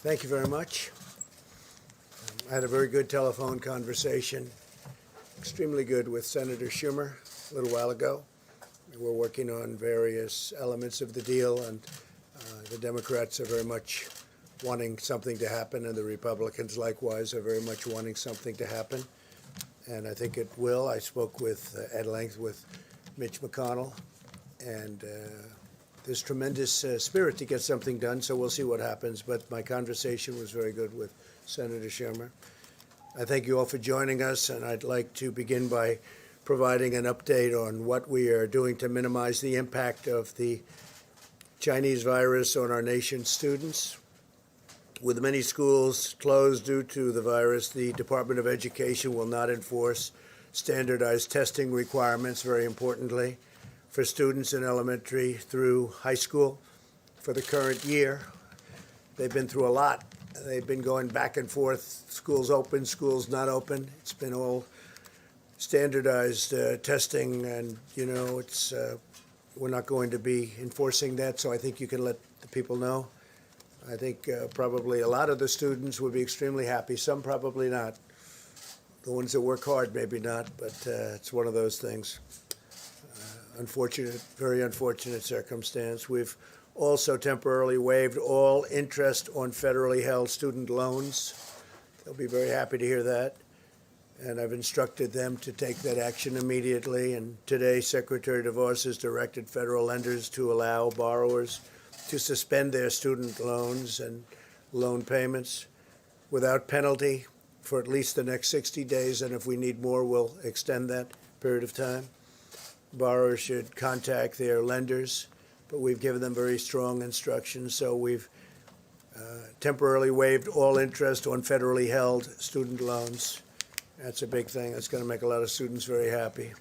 Thank you very much. I had a very good telephone conversation, extremely good, with Senator Schumer a little while ago. We're working on various elements of the deal, and the Democrats are very much wanting something to happen, and the Republicans likewise are very much wanting something to happen. And I think it will. I spoke at length with Mitch McConnell, and there's tremendous spirit to get something done, so we'll see what happens. But my conversation was very good with Senator Schumer. I thank you all for joining us, and I'd like to begin by providing an update on what we are doing to minimize the impact of the Chinese virus on our nation's students. With many schools closed due to the virus, the Department of Education will not enforce standardized testing requirements, very importantly, for students in elementary through high school for the current year. They've been through a lot. They've been going back and forth, schools open, schools not open. It's been all standardized testing, and, we're not going to be enforcing that, so I think you can let the people know. I think probably a lot of the students would be extremely happy. Some probably not. The ones that work hard, maybe not, but it's one of those things. Unfortunate, very unfortunate circumstance. We've also temporarily waived all interest on federally held student loans. They'll be very happy to hear that. And I've instructed them to take that action immediately. And today, Secretary DeVos has directed federal lenders to allow borrowers to suspend their student loans and loan payments without penalty for at least the next 60 days. And if we need more, we'll extend that period of time. Borrowers should contact their lenders, but we've given them very strong instructions. So we've temporarily waived all interest on federally held student loans. That's a big thing. That's going to make a lot of students very happy.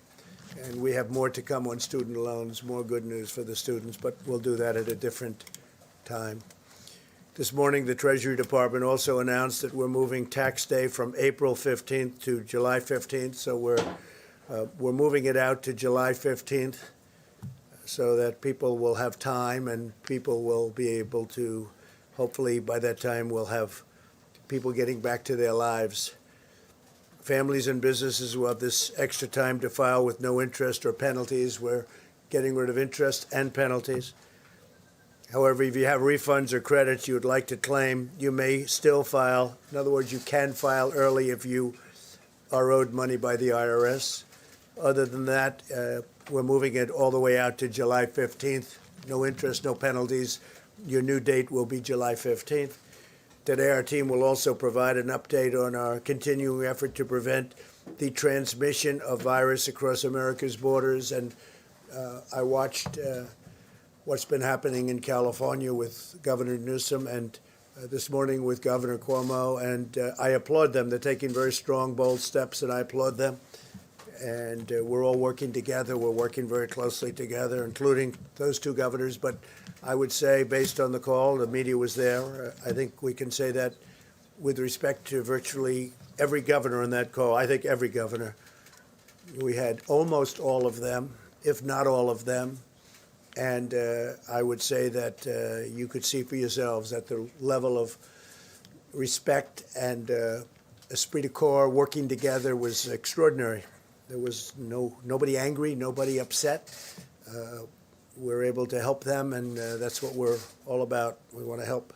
And we have more to come on student loans, more good news for the students, but we'll do that at a different time. This morning, the Treasury Department also announced that we're moving tax day from April 15th to July 15th. So we're moving it out to July 15th so that people will have time, and people will be able to, hopefully by that time, we'll have people getting back to their lives. Families and businesses will have this extra time to file with no interest or penalties. We're getting rid of interest and penalties. However, if you have refunds or credits you would like to claim, you may still file. In other words, you can file early if you are owed money by the IRS. Other than that, we're moving it all the way out to July 15th. No interest, no penalties. Your new date will be July 15th. Today, our team will also provide an update on our continuing effort to prevent the transmission of virus across America's borders. And I watched what's been happening in California with Governor Newsom, and this morning with Governor Cuomo, and I applaud them. They're taking very strong, bold steps, and I applaud them. And we're all working together. We're working very closely together, including those two governors. But I would say, based on the call, the media was there. I think we can say that with respect to virtually every governor on that call. I think every governor. We had almost all of them, if not all of them. And I would say that you could see for yourselves that the level of respect and esprit de corps working together was extraordinary. There was nobody angry, nobody upset. We're able to help them, and that's what we're all about. We want to help.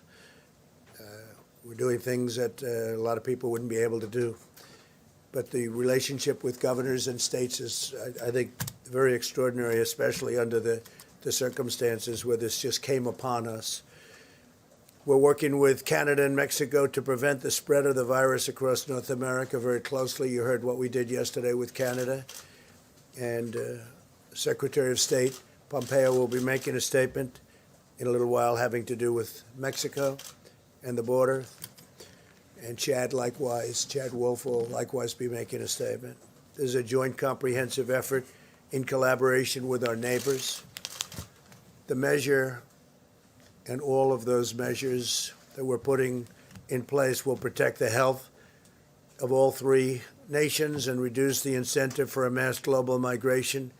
We're doing things that a lot of people wouldn't be able to do. But the relationship with governors and states is, I think, very extraordinary, especially under the circumstances where this just came upon us. We're working with Canada and Mexico to prevent the spread of the virus across North America very closely. You heard what we did yesterday with Canada. And Secretary of State Pompeo will be making a statement in a little while having to do with Mexico and the border. And Chad Wolf will likewise be making a statement. There's a joint comprehensive effort in collaboration with our neighbors. The measure and all of those measures that we're putting in place will protect the health of all three nations and reduce the incentive for a mass global migration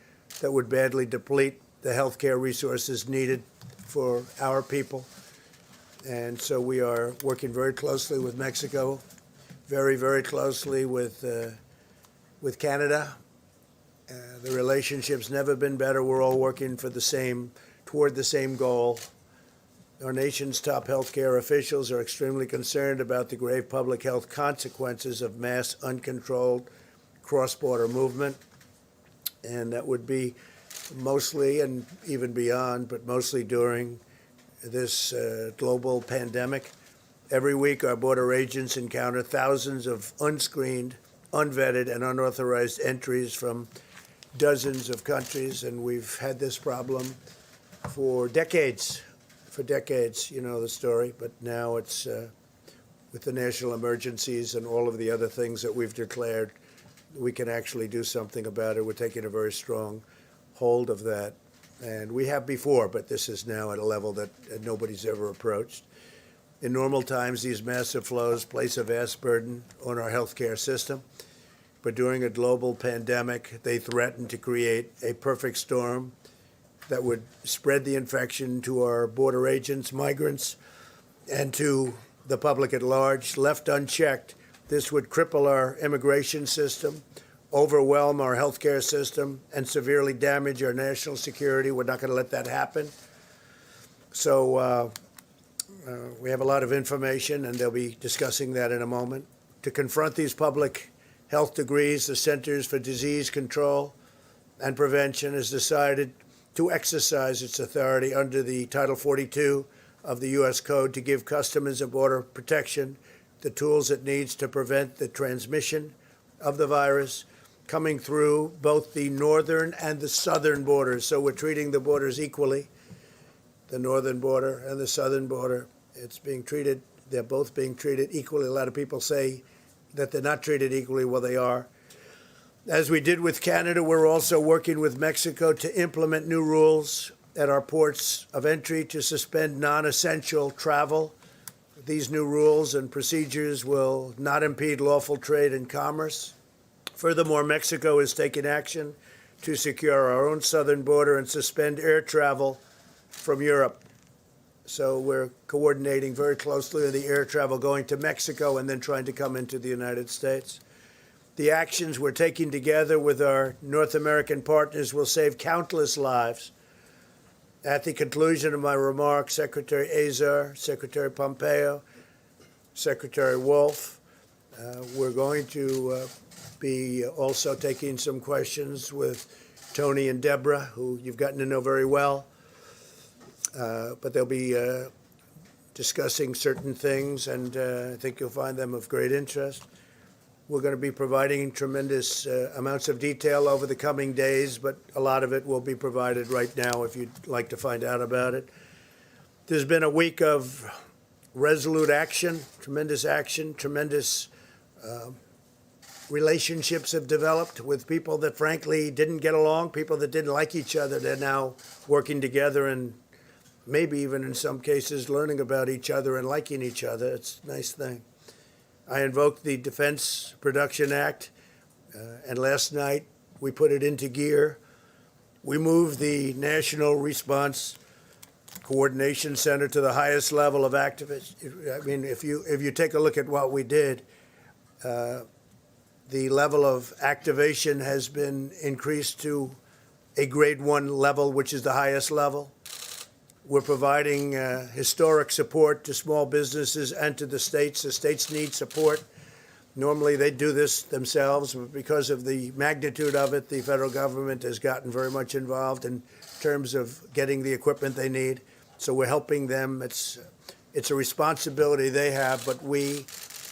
that would badly deplete the healthcare resources needed for our people. And so we are working very closely with Mexico, very, very closely with Canada. The relationship's never been better. We're all working toward the same goal. Our nation's top healthcare officials are extremely concerned about the grave public health consequences of mass, uncontrolled cross-border movement. And that would be mostly, and even beyond, but mostly during this global pandemic. Every week, our border agents encounter thousands of unscreened, unvetted, and unauthorized entries from dozens of countries, and we've had this problem for decades. For decades, you know the story, but now it's with the national emergencies and all of the other things that we've declared, we can actually do something about it. We're taking a very strong hold of that. And we have before, but this is now at a level that nobody's ever approached. In normal times, these massive flows place a vast burden on our healthcare system. But during a global pandemic, they threaten to create a perfect storm that would spread the infection to our border agents, migrants, and to the public at large. Left unchecked, this would cripple our immigration system, overwhelm our healthcare system, and severely damage our national security. We're not going to let that happen. So we have a lot of information, and they'll be discussing that in a moment. To confront these public health degrees, the Centers for Disease Control and Prevention has decided to exercise its authority under the Title 42 of the U.S. Code to give customers of border protection the tools it needs to prevent the transmission of the virus coming through both the northern and the southern borders. So we're treating the borders equally, the northern border and the southern border. They're both being treated equally. A lot of people say that they're not treated equally. Well, they are. As we did with Canada, we're also working with Mexico to implement new rules at our ports of entry to suspend non-essential travel. These new rules and procedures will not impede lawful trade and commerce. Furthermore, Mexico is taking action to secure our own southern border and suspend air travel from Europe. So we're coordinating very closely with the air travel going to Mexico and then trying to come into the United States. The actions we're taking together with our North American partners will save countless lives. At the conclusion of my remarks, Secretary Azar, Secretary Pompeo, Secretary Wolf, we're going to be also taking some questions with Tony and Deborah, who you've gotten to know very well. But they'll be discussing certain things, and I think you'll find them of great interest. We're going to be providing tremendous amounts of detail over the coming days, but a lot of it will be provided right now if you'd like to find out about it. There's been a week of resolute action, tremendous relationships have developed with people that frankly didn't get along, people that didn't like each other. They're now working together and maybe even in some cases learning about each other and liking each other. It's a nice thing. I invoked the Defense Production Act, and last night we put it into gear. We moved the National Response Coordination Center to the highest level of activists. I mean, if you take a look at what we did, the level of activation has been increased to a grade 1 level, which is the highest level. We're providing historic support to small businesses and to the states. The states need support. Normally, they do this themselves, but because of the magnitude of it, the federal government has gotten very much involved in terms of getting the equipment they need. So we're helping them. It's a responsibility they have, but we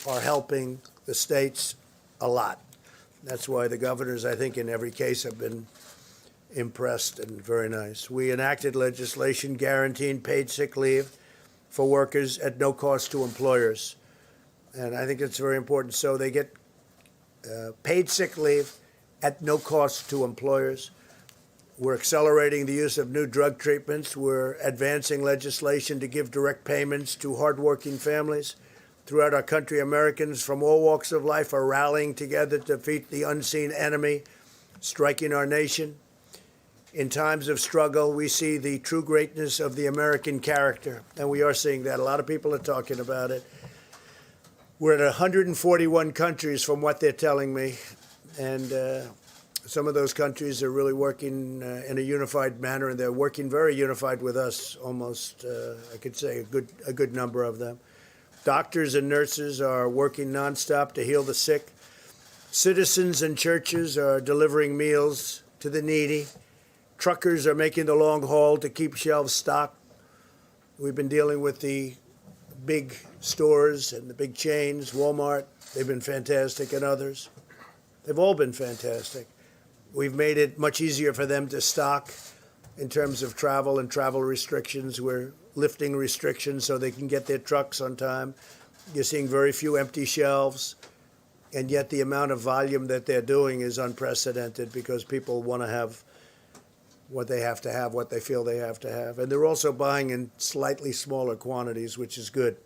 are helping the states a lot. That's why the governors, I think, in every case have been impressed and very nice. We enacted legislation guaranteeing paid sick leave for workers at no cost to employers. And I think it's very important. So they get paid sick leave at no cost to employers. We're accelerating the use of new drug treatments. We're advancing legislation to give direct payments to hardworking families. Throughout our country, Americans from all walks of life are rallying together to defeat the unseen enemy striking our nation. in times of struggle, we see the true greatness of the American character, and we are seeing that. A lot of people are talking about it. We're at 141 countries from what they're telling me, and some of those countries are really working in a unified manner, and they're working very unified with us, almost, I could say, a good number of them. Doctors and nurses are working nonstop to heal the sick. Citizens and churches are delivering meals to the needy. Truckers are making the long haul to keep shelves stocked. We've been dealing with the big stores and the big chains, Walmart. They've been fantastic, and others. They've all been fantastic. We've made it much easier for them to stock in terms of travel and travel restrictions. We're lifting restrictions so they can get their trucks on time. You're seeing very few empty shelves, and yet the amount of volume that they're doing is unprecedented because people want to have what they have to have, what they feel they have to have. And they're also buying in slightly smaller quantities, which is good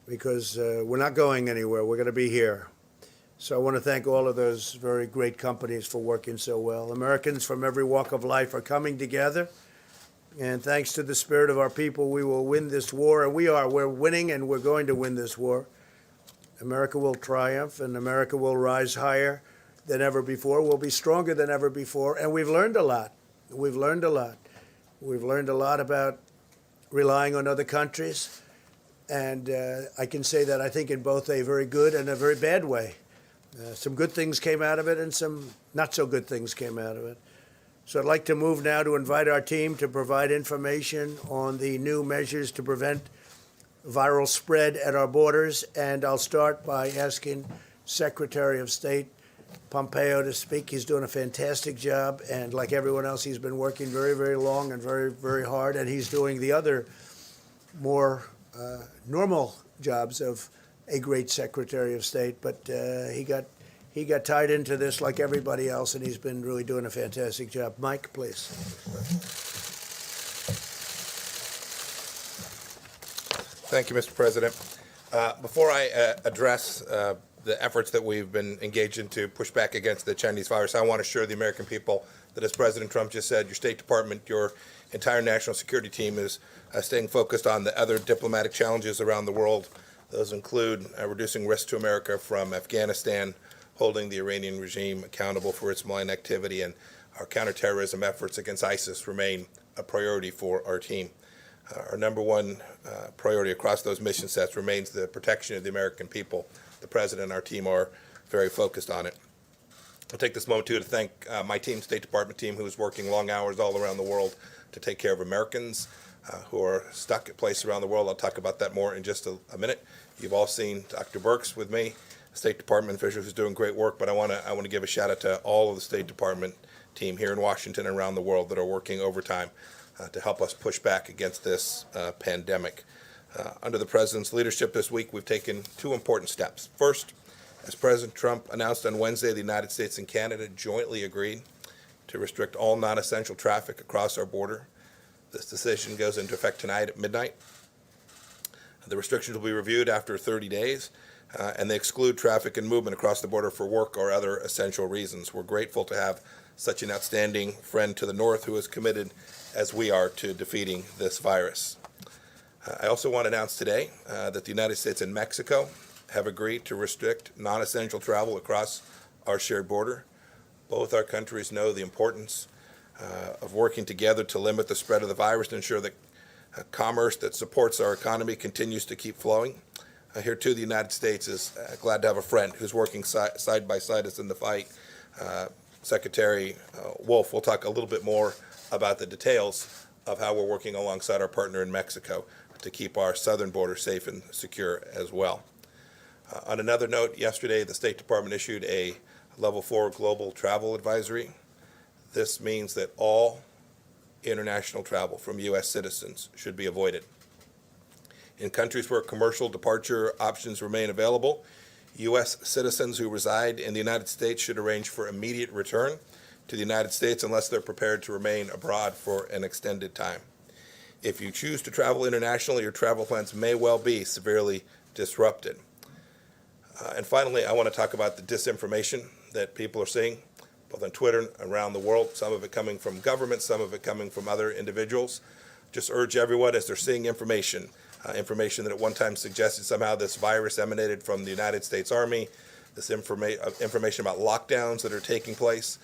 because we're not going anywhere. We're going to be here. So I want to thank all of those very great companies for working so well. Americans from every walk of life are coming together. And thanks to the spirit of our people, we will win this war. And we're winning, and we're going to win this war. America will triumph, and America will rise higher than ever before. We'll be stronger than ever before. And we've learned a lot. We've learned a lot. We've learned a lot about relying on other countries. And I can say that I think in both a very good and a very bad way. Some good things came out of it, and some not so good things came out of it. So I'd like to move now to invite our team to provide information on the new measures to prevent viral spread at our borders. And I'll start by asking Secretary of State Pompeo to speak. He's doing a fantastic job, and like everyone else, he's been working very, very long and very, very hard, and he's doing the other more normal jobs of a great Secretary of State. But he got tied into this like everybody else, and he's been really doing a fantastic job. Mike, please. Thank you, Mr. President. Before I address the efforts that we've been engaged in to push back against the Chinese virus, I want to assure the American people that, as President Trump just said, your State Department, your entire national security team is staying focused on the other diplomatic challenges around the world. Those include reducing risk to America from Afghanistan, holding the Iranian regime accountable for its malign activity, and our counterterrorism efforts against ISIS remain a priority for our team. Our number one priority across those mission sets remains the protection of the American people. The President and our team are very focused on it. I'll take this moment, too, to thank my team, State Department team, who is working long hours all around the world to take care of Americans who are stuck at places around the world. I'll talk about that more in just a minute. You've all seen Dr. Birx with me, State Department official who's doing great work, but I want to give a shout out to all of the State Department team here in Washington and around the world that are working overtime to help us push back against this pandemic. Under the President's leadership this week, we've taken two important steps. First, as President Trump announced on Wednesday, the United States and Canada jointly agreed to restrict all non-essential traffic across our border. This decision goes into effect tonight at midnight. The restrictions will be reviewed after 30 days, and they exclude traffic and movement across the border for work or other essential reasons. We're grateful to have such an outstanding friend to the north who is committed, as we are, to defeating this virus. I also want to announce today that the United States and Mexico have agreed to restrict non-essential travel across our shared border. Both our countries know the importance of working together to limit the spread of the virus and ensure that commerce that supports our economy continues to keep flowing. Here, too, the United States is glad to have a friend who's working side by side us in the fight. Secretary Wolf will talk a little bit more about the details of how we're working alongside our partner in Mexico to keep our southern border safe and secure as well. On another note, yesterday the State Department issued a Level 4 global travel advisory. This means that all international travel from U.S. citizens should be avoided. In countries where commercial departure options remain available, U.S. citizens who reside in the United States should arrange for immediate return to the United States unless they're prepared to remain abroad for an extended time. If you choose to travel internationally, your travel plans may well be severely disrupted. And finally, I want to talk about the disinformation that people are seeing. both on Twitter and around the world, some of it coming from government, some of it coming from other individuals. Just urge everyone, as they're seeing information that at one time suggested somehow this virus emanated from the United States Army, this information about lockdowns that are taking place.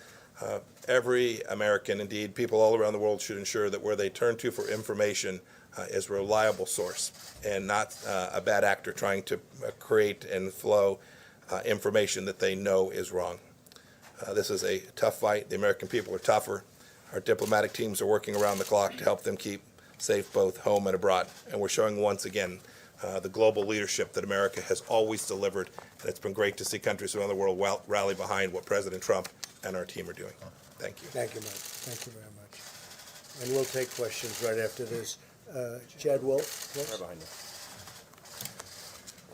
Every American, indeed people all around the world, should ensure that where they turn to for information is a reliable source and not a bad actor trying to create and flow information that they know is wrong. This is a tough fight. The American people are tougher. Our diplomatic teams are working around the clock to help them keep safe both home and abroad. And we're showing once again the global leadership that America has always delivered. And it's been great to see countries around the world rally behind what President Trump and our team are doing. Thank you. Thank you, Mike. Thank you very much. And we'll take questions right after this. Chad Wolf, please. Right behind you.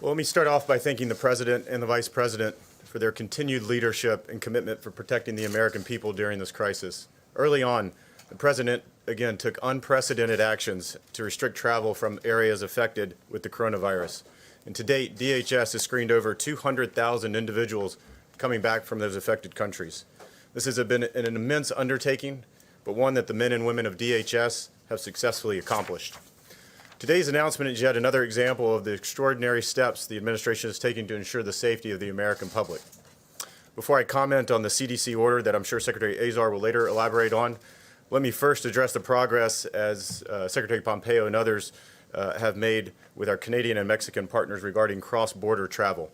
Well, let me start off by thanking the President and the Vice President for their continued leadership and commitment for protecting the American people during this crisis. Early on, the President, again, took unprecedented actions to restrict travel from areas affected with the coronavirus. And to date, DHS has screened over 200,000 individuals coming back from those affected countries. This has been an immense undertaking, but one that the men and women of DHS have successfully accomplished. Today's announcement is yet another example of the extraordinary steps the administration is taking to ensure the safety of the American public. Before I comment on the CDC order that I'm sure Secretary Azar will later elaborate on, let me first address the progress as Secretary Pompeo and others have made with our Canadian and Mexican partners regarding cross-border travel.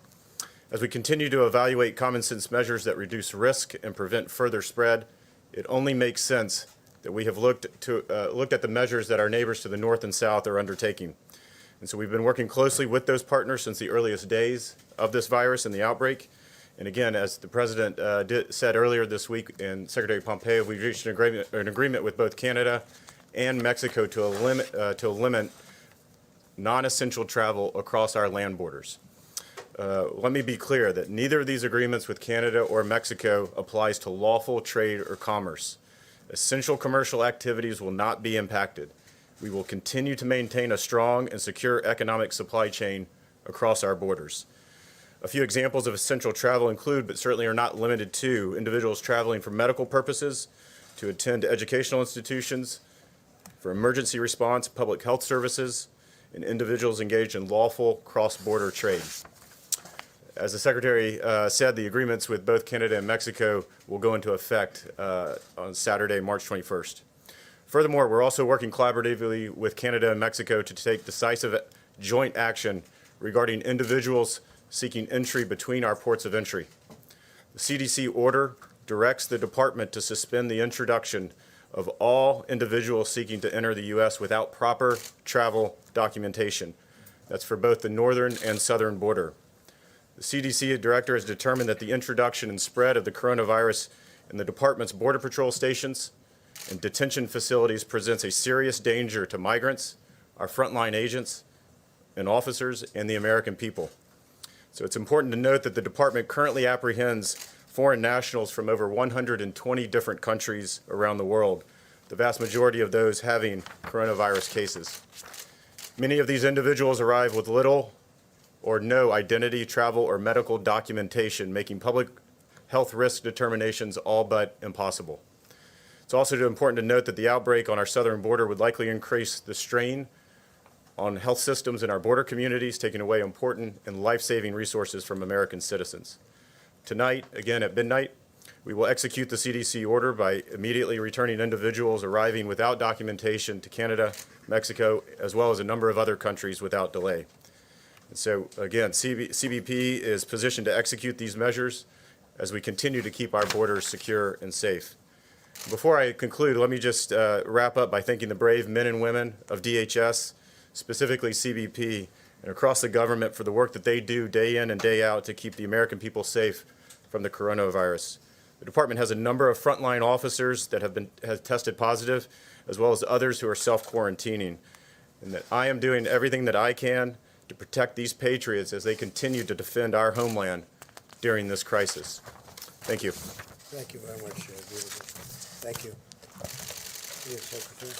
As we continue to evaluate common sense measures that reduce risk and prevent further spread, it only makes sense that we have looked at the measures that our neighbors to the north and south are undertaking. And so we've been working closely with those partners since the earliest days of this virus and the outbreak. And again, as the President said earlier this week, and Secretary Pompeo, we've reached an agreement with both Canada and Mexico to limit non-essential travel across our land borders. Let me be clear that neither of these agreements with Canada or Mexico applies to lawful trade or commerce. Essential commercial activities will not be impacted. We will continue to maintain a strong and secure economic supply chain across our borders. A few examples of essential travel include, but certainly are not limited to, individuals traveling for medical purposes, to attend educational institutions, for emergency response, public health services, and individuals engaged in lawful cross-border trade. As the Secretary said, the agreements with both Canada and Mexico will go into effect on Saturday, March 21st. Furthermore, we're also working collaboratively with Canada and Mexico to take decisive joint action regarding individuals seeking entry between our ports of entry. The CDC order directs the department to suspend the introduction of all individuals seeking to enter the U.S. without proper travel documentation. That's for both the northern and southern border. The CDC director has determined that the introduction and spread of the coronavirus in the department's border patrol stations and detention facilities presents a serious danger to migrants, our frontline agents and officers, and the American people. So it's important to note that the department currently apprehends foreign nationals from over 120 different countries around the world, the vast majority of those having coronavirus cases. Many of these individuals arrive with little or no identity, travel, or medical documentation, making public health risk determinations all but impossible. It's also important to note that the outbreak on our southern border would likely increase the strain on health systems in our border communities, taking away important and life-saving resources from American citizens. Tonight, again at midnight, we will execute the CDC order by immediately returning individuals arriving without documentation to Canada, Mexico, as well as a number of other countries without delay. And so, again, CBP is positioned to execute these measures as we continue to keep our borders secure and safe. Before I conclude, let me just wrap up by thanking the brave men and women of DHS, specifically CBP, and across the government for the work that they do day in and day out to keep the American people safe from the coronavirus. The department has a number of frontline officers that have tested positive, as well as others who are self-quarantining, and that I am doing everything that I can to protect these patriots as they continue to defend our homeland during this crisis. Thank you. Thank you very much, David. Thank you. Yes, Secretary.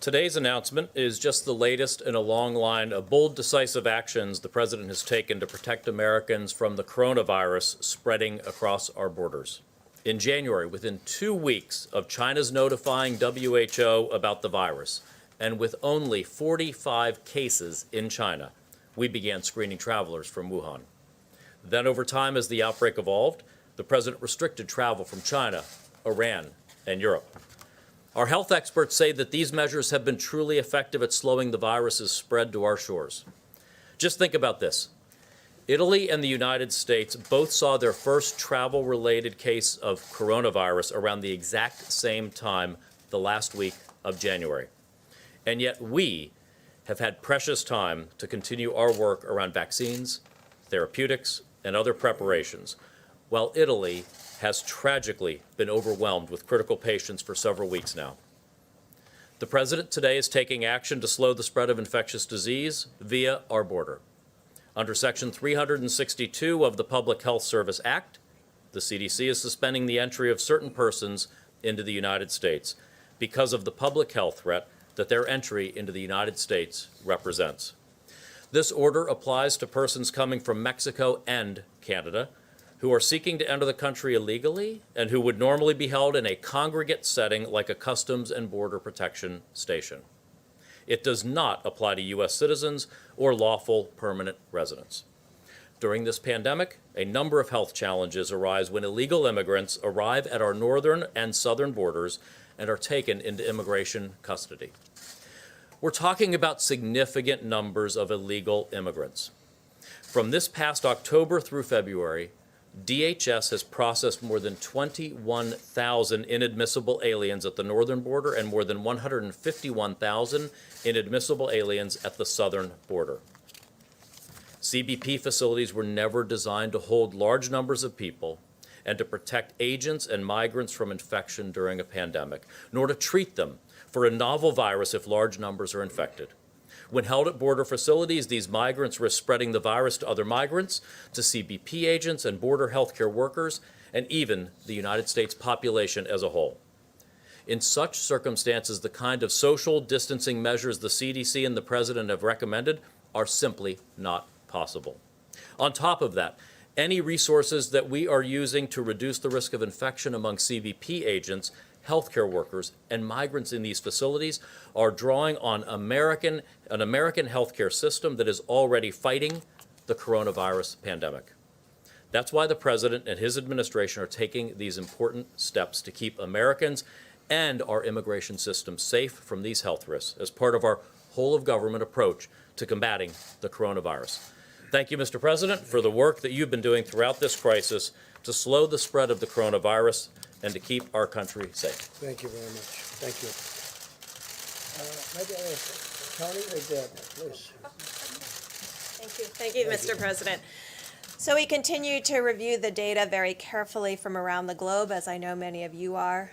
Today's announcement is just the latest in a long line of bold, decisive actions the President has taken to protect Americans from the coronavirus spreading across our borders. In January, within 2 weeks of China's notifying WHO about the virus, and with only 45 cases in China, we began screening travelers from Wuhan. Then, over time, as the outbreak evolved, the President restricted travel from China, Iran, and Europe. Our health experts say that these measures have been truly effective at slowing the virus's spread to our shores. Just think about this. Italy and the United States both saw their first travel-related case of coronavirus around the exact same time, the last week of January. And yet we have had precious time to continue our work around vaccines, therapeutics, and other preparations, while Italy has tragically been overwhelmed with critical patients for several weeks now. The President today is taking action to slow the spread of infectious disease via our border. Under Section 362 of the Public Health Service Act, the CDC is suspending the entry of certain persons into the United States because of the public health threat that their entry into the United States represents. This order applies to persons coming from Mexico and Canada who are seeking to enter the country illegally and who would normally be held in a congregate setting like a Customs and Border Protection station. It does not apply to U.S. citizens or lawful permanent residents. During this pandemic, a number of health challenges arise when illegal immigrants arrive at our northern and southern borders and are taken into immigration custody. We're talking about significant numbers of illegal immigrants. From this past October through February, DHS has processed more than 21,000 inadmissible aliens at the northern border and more than 151,000 inadmissible aliens at the southern border. CBP facilities were never designed to hold large numbers of people and to protect agents and migrants from infection during a pandemic, nor to treat them for a novel virus if large numbers are infected. When held at border facilities, these migrants risk spreading the virus to other migrants, to CBP agents and border healthcare workers, and even the United States population as a whole. In such circumstances, the kind of social distancing measures the CDC and the President have recommended are simply not possible. On top of that, any resources that we are using to reduce the risk of infection among CBP agents, healthcare workers, and migrants in these facilities are drawing on an American healthcare system that is already fighting the coronavirus pandemic. That's why the President and his administration are taking these important steps to keep Americans and our immigration system safe from these health risks as part of our whole-of-government approach to combating the coronavirus. Thank you, Mr. President, for the work that you've been doing throughout this crisis to slow the spread of the coronavirus and to keep our country safe. Thank you very much. Thank you. Maybe Tony or Deb, please. Thank you, Mr. President. So we continue to review the data very carefully from around the globe, as I know many of you are.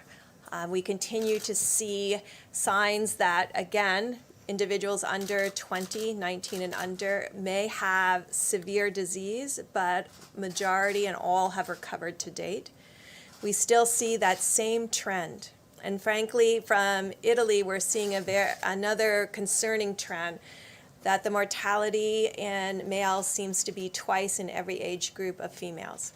We continue to see signs that, again, individuals under 20, 19 and under may have severe disease, but majority and all have recovered to date. We still see that same trend. And frankly, from Italy, we're seeing another concerning trend, that the mortality in males seems to be twice in every age group of females.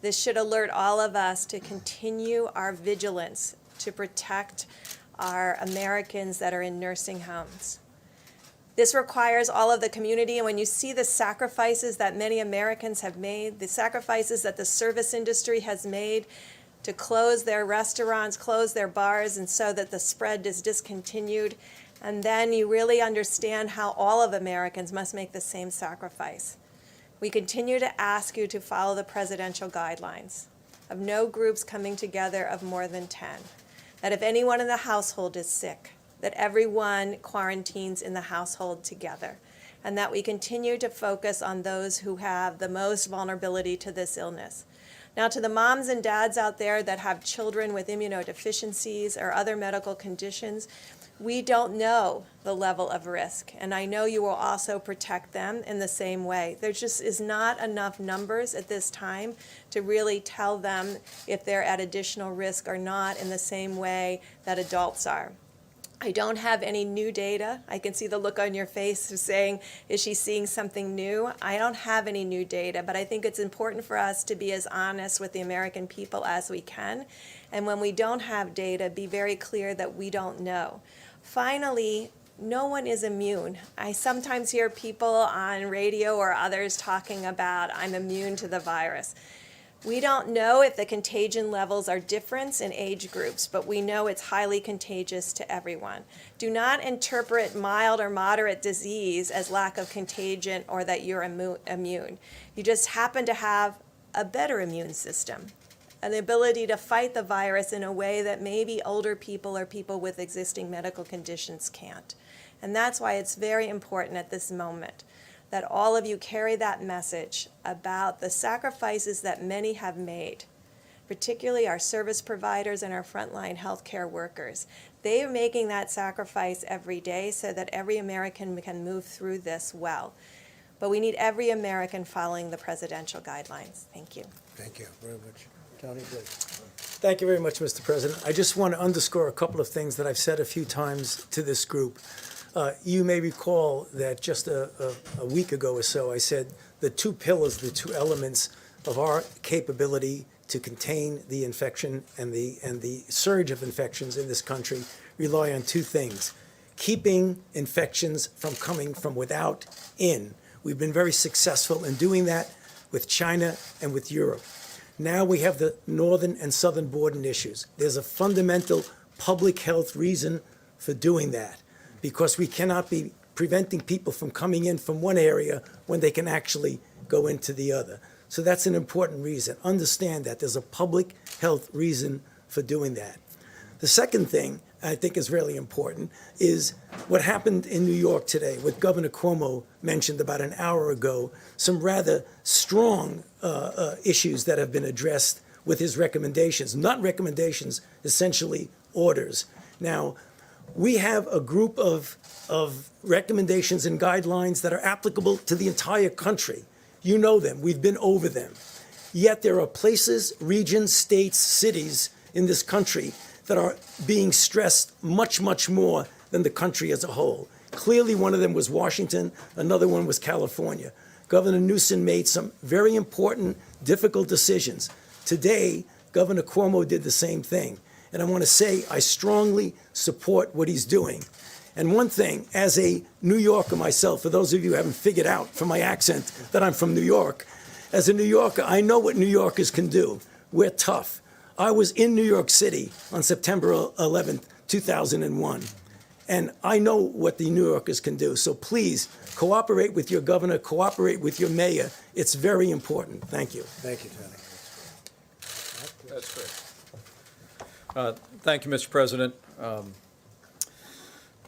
This should alert all of us to continue our vigilance to protect our Americans that are in nursing homes. This requires all of the community, and when you see the sacrifices that many Americans have made, the sacrifices that the service industry has made to close their restaurants, close their bars, and so that the spread is discontinued, and then you really understand how all of Americans must make the same sacrifice. We continue to ask you to follow the presidential guidelines of no groups coming together of more than 10, that if anyone in the household is sick, that everyone quarantines in the household together, and that we continue to focus on those who have the most vulnerability to this illness. Now, to the moms and dads out there that have children with immunodeficiencies or other medical conditions, we don't know the level of risk, and I know you will also protect them in the same way. There just is not enough numbers at this time to really tell them if they're at additional risk or not in the same way that adults are. I don't have any new data. I can see the look on your face of saying, is she seeing something new? I don't have any new data, but I think it's important for us to be as honest with the American people as we can. And when we don't have data, be very clear that we don't know. Finally, no one is immune. I sometimes hear people on radio or others talking about, I'm immune to the virus. We don't know if the contagion levels are different in age groups, but we know it's highly contagious to everyone. Do not interpret mild or moderate disease as lack of contagion or that you're immune. You just happen to have a better immune system, and the ability to fight the virus in a way that maybe older people or people with existing medical conditions can't. And that's why it's very important at this moment that all of you carry that message about the sacrifices that many have made, particularly our service providers and our frontline healthcare workers. They are making that sacrifice every day so that every American can move through this well. But we need every American following the presidential guidelines. Thank you. Thank you very much. Tony, please. Thank you very much, Mr. President. I just want to underscore a couple of things that I've said a few times to this group. You may recall that just a week ago or so, I said the two pillars, the two elements of our capability to contain the infection and the surge of infections in this country rely on two things: keeping infections from coming from without in. We've been very successful in doing that with China and with Europe. Now we have the northern and southern border issues. There's a fundamental public health reason for doing that, because we cannot be preventing people from coming in from one area when they can actually go into the other. So that's an important reason. Understand that there's a public health reason for doing that. The second thing I think is really important is what happened in New York today, what Governor Cuomo mentioned about an hour ago, some rather strong issues that have been addressed with his recommendations. Not recommendations, essentially orders. Now, we have a group of recommendations and guidelines that are applicable to the entire country. You know them. We've been over them. Yet there are places, regions, states, cities in this country that are being stressed much, much more than the country as a whole. Clearly, one of them was Washington. Another one was California. Governor Newsom made some very important, difficult decisions. Today, Governor Cuomo did the same thing. And I want to say I strongly support what he's doing. And one thing, as a New Yorker myself, for those of you who haven't figured out from my accent that I'm from New York, as a New Yorker, I know what New Yorkers can do. We're tough. I was in New York City on September 11th, 2001. And I know what the New Yorkers can do. So please, cooperate with your governor, cooperate with your mayor. It's very important. Thank you. Thank you, Tony. That's great. Thank you, Mr. President.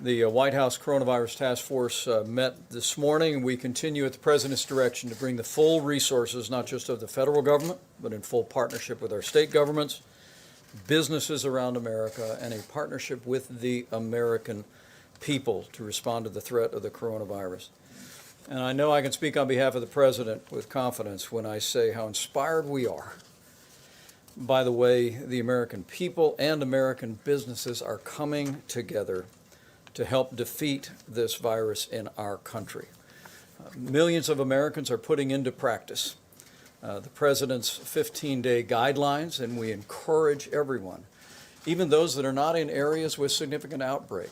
The White House Coronavirus Task Force met this morning. We continue at the President's direction to bring the full resources, not just of the federal government, but in full partnership with our state governments, businesses around America, and a partnership with the American people to respond to the threat of the coronavirus. And I know I can speak on behalf of the President with confidence when I say how inspired we are by the way the American people and American businesses are coming together to help defeat this virus in our country. Millions of Americans are putting into practice the President's 15-day guidelines, and we encourage everyone, even those that are not in areas with significant outbreak,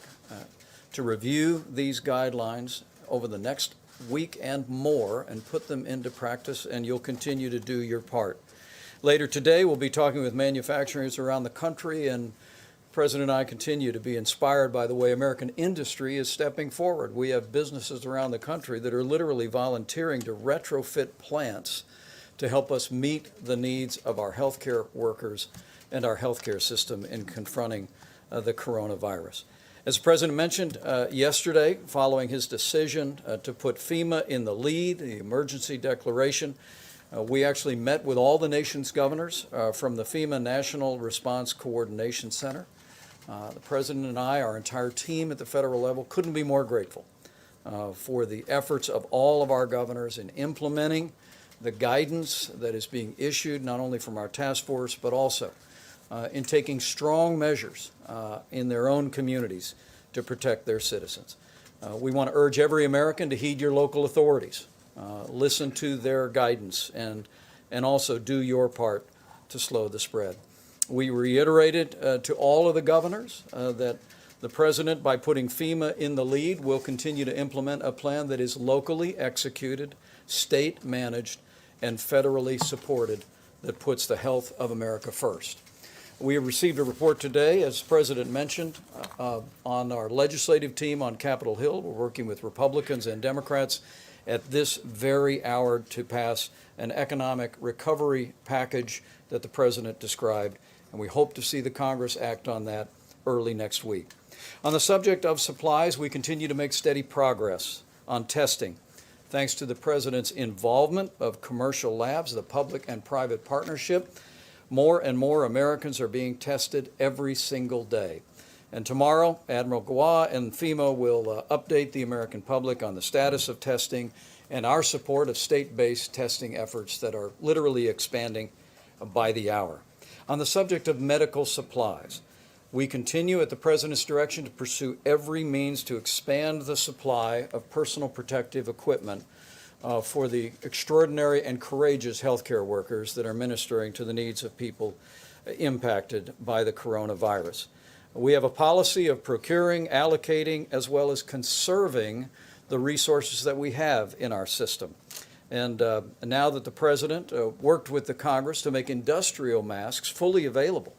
to review these guidelines over the next week and more and put them into practice, and you'll continue to do your part. Later today, we'll be talking with manufacturers around the country, and the President and I continue to be inspired by the way American industry is stepping forward. We have businesses around the country that are literally volunteering to retrofit plants to help us meet the needs of our healthcare workers and our healthcare system in confronting the coronavirus. As the President mentioned yesterday, following his decision to put FEMA in the lead, the emergency declaration, we actually met with all the nation's governors from the FEMA National Response Coordination Center. The President and I, our entire team at the federal level, couldn't be more grateful for the efforts of all of our governors in implementing the guidance that is being issued, not only from our task force, but also in taking strong measures in their own communities to protect their citizens. We want to urge every American to heed your local authorities, listen to their guidance, and also do your part to slow the spread. We reiterated to all of the governors that the President, by putting FEMA in the lead, will continue to implement a plan that is locally executed, state-managed, and federally supported, that puts the health of America first. We have received a report today, as the President mentioned, on our legislative team on Capitol Hill. We're working with Republicans and Democrats at this very hour to pass an economic recovery package that the President described, and we hope to see the Congress act on that early next week. On the subject of supplies, we continue to make steady progress on testing. Thanks to the President's involvement of commercial labs, the public and private partnership, more and more Americans are being tested every single day. And tomorrow, Admiral Gua and FEMA will update the American public on the status of testing and our support of state-based testing efforts that are literally expanding by the hour. On the subject of medical supplies, we continue at the President's direction to pursue every means to expand the supply of personal protective equipment for the extraordinary and courageous healthcare workers that are ministering to the needs of people impacted by the coronavirus. We have a policy of procuring, allocating, as well as conserving the resources that we have in our system. And now that the President worked with the Congress to make industrial masks fully available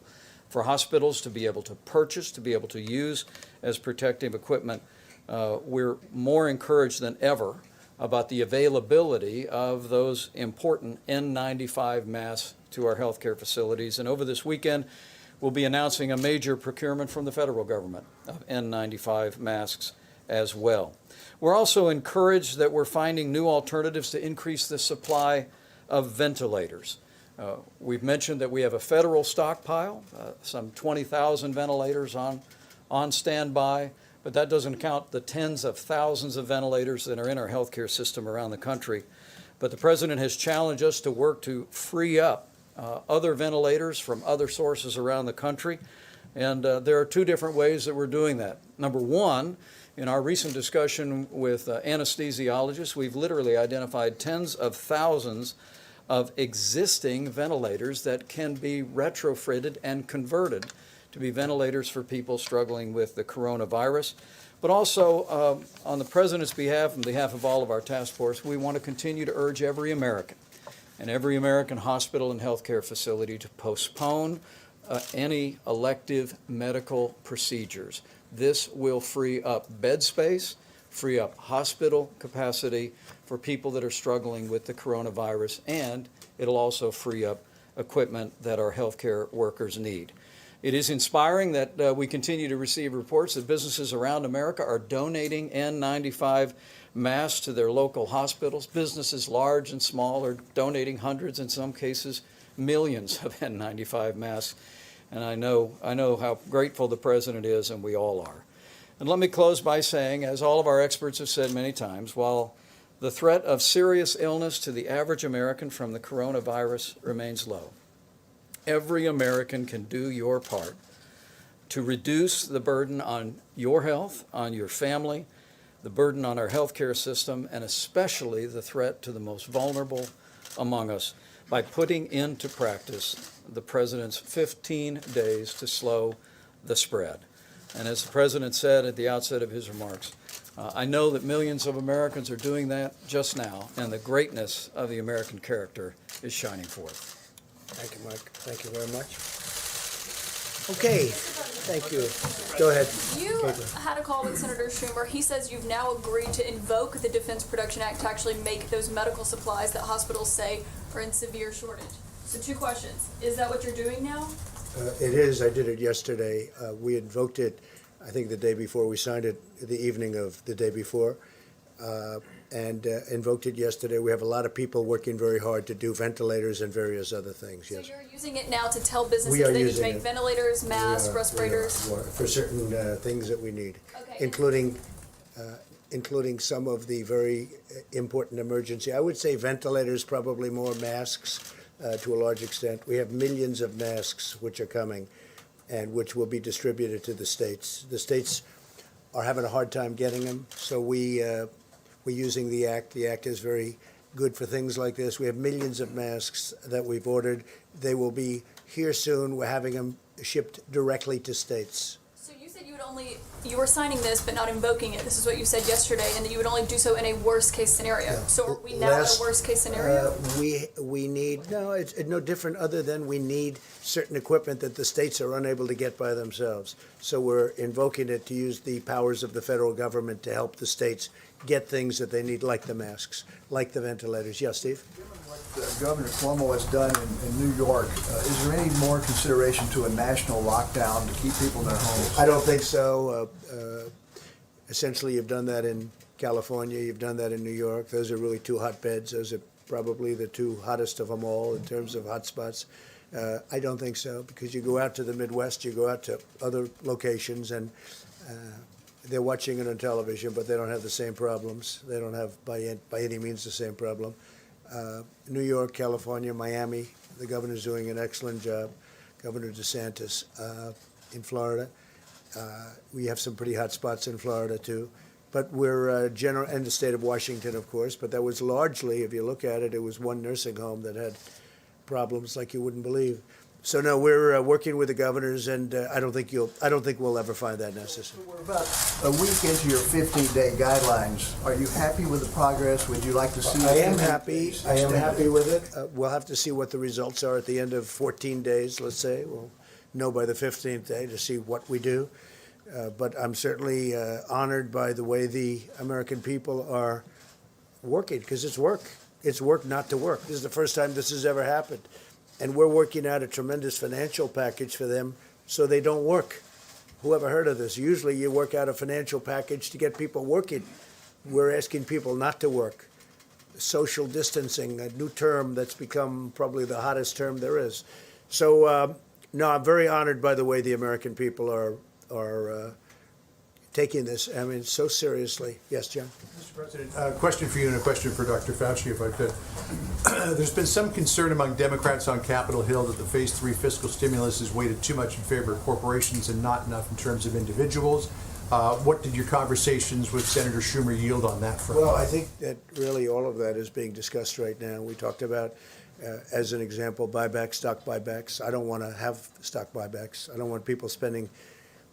for hospitals to be able to purchase, to be able to use as protective equipment, we're more encouraged than ever about the availability of those important N95 masks to our healthcare facilities. And over this weekend, we'll be announcing a major procurement from the federal government of N95 masks as well. We're also encouraged that we're finding new alternatives to increase the supply of ventilators. We've mentioned that we have a federal stockpile, some 20,000 ventilators on standby, but that doesn't count the tens of thousands of ventilators that are in our healthcare system around the country. But the President has challenged us to work to free up other ventilators from other sources around the country. And there are two different ways that we're doing that. Number one, in our recent discussion with anesthesiologists, we've literally identified tens of thousands of existing ventilators that can be retrofitted and converted to be ventilators for people struggling with the coronavirus. But also, on the President's behalf, on behalf of all of our task force, we want to continue to urge every American and every American hospital and healthcare facility to postpone any elective medical procedures. This will free up bed space, free up hospital capacity for people that are struggling with the coronavirus, and it'll also free up equipment that our healthcare workers need. It is inspiring that we continue to receive reports that businesses around America are donating N95 masks to their local hospitals. Businesses large and small are donating hundreds, in some cases millions of N95 masks. And I know how grateful the President is, and we all are. And let me close by saying, as all of our experts have said many times, while the threat of serious illness to the average American from the coronavirus remains low, every American can do your part to reduce the burden on your health, on your family, the burden on our healthcare system, and especially the threat to the most vulnerable among us by putting into practice the President's 15 days to slow the spread. And as the President said at the outset of his remarks, I know that millions of Americans are doing that just now, and the greatness of the American character is shining forth. Thank you, Mike. Thank you very much. Okay, thank you. Go ahead. You had a call with Senator Schumer. He says you've now agreed to invoke the Defense Production Act to actually make those medical supplies that hospitals say are in severe shortage. So 2 questions. Is that what you're doing now? It is. I did it yesterday. We invoked it, I think, the day before. We signed it the evening of the day before. And invoked it yesterday. We have a lot of people working very hard to do ventilators and various other things, yes. So you're using it now to tell businesses We are they need to using make it. ventilators, masks, respirators? We are, for certain things that we need, Okay. including some of the very important emergency. I would say ventilators, probably more masks to a large extent. We have millions of masks which are coming and which will be distributed to the states. The states are having a hard time getting them. So we're using the Act. The Act is very good for things like this. We have millions of masks that we've ordered. They will be here soon. We're having them shipped directly to states. So you said you were signing this but not invoking it. This is what you said yesterday, and that you would only do so in a worst case scenario. Yeah. So are we now at a worst case scenario? We need, no, it's no different other than we need certain equipment that the states are unable to get by themselves. So we're invoking it to use the powers of the federal government to help the states get things that they need, like the masks, like the ventilators. Yes, Steve? What Governor Cuomo has done in New York, is there any more consideration to a national lockdown to keep people in their homes? I don't think so. Essentially, you've done that in California, you've done that in New York. Those are really two hotbeds. Those are probably the two hottest of them all in terms of hotspots. I don't think so, because you go out to the Midwest, you go out to other locations, and they're watching it on television, but they don't have the same problems. They don't have, by any means, the same problem. New York, California, Miami, the governor's doing an excellent job. Governor DeSantis in Florida. We have some pretty hot spots in Florida, too. But we're and the state of Washington, of course. But that was largely, if you look at it, it was one nursing home that had problems like you wouldn't believe. So no, we're working with the governors, and I don't think we'll ever find that necessary. We're about a week into your 15-day guidelines. Are you happy with the progress? Would you like to see? I am happy. I am happy with it. We'll have to see what the results are at the end of 14 days, let's say. We'll know by the 15th day to see what we do. But I'm certainly honored by the way the American people are working, because it's work. It's work not to work. This is the first time this has ever happened. And we're working out a tremendous financial package for them so they don't work. Who ever heard of this? Usually you work out a financial package to get people working. We're asking people not to work. Social distancing, a new term that's become probably the hottest term there is. So, no, I'm very honored by the way the American people are taking this, I mean, so seriously. Yes, John? Mr. President, a question for you and a question for Dr. Fauci, if I could. There's been some concern among Democrats on Capitol Hill that the Phase 3 fiscal stimulus is weighted too much in favor of corporations and not enough in terms of individuals. What did your conversations with Senator Schumer yield on that front? Well, I think that really all of that is being discussed right now. We talked about, as an example, buybacks, stock buybacks. I don't want to have stock buybacks. I don't want people spending.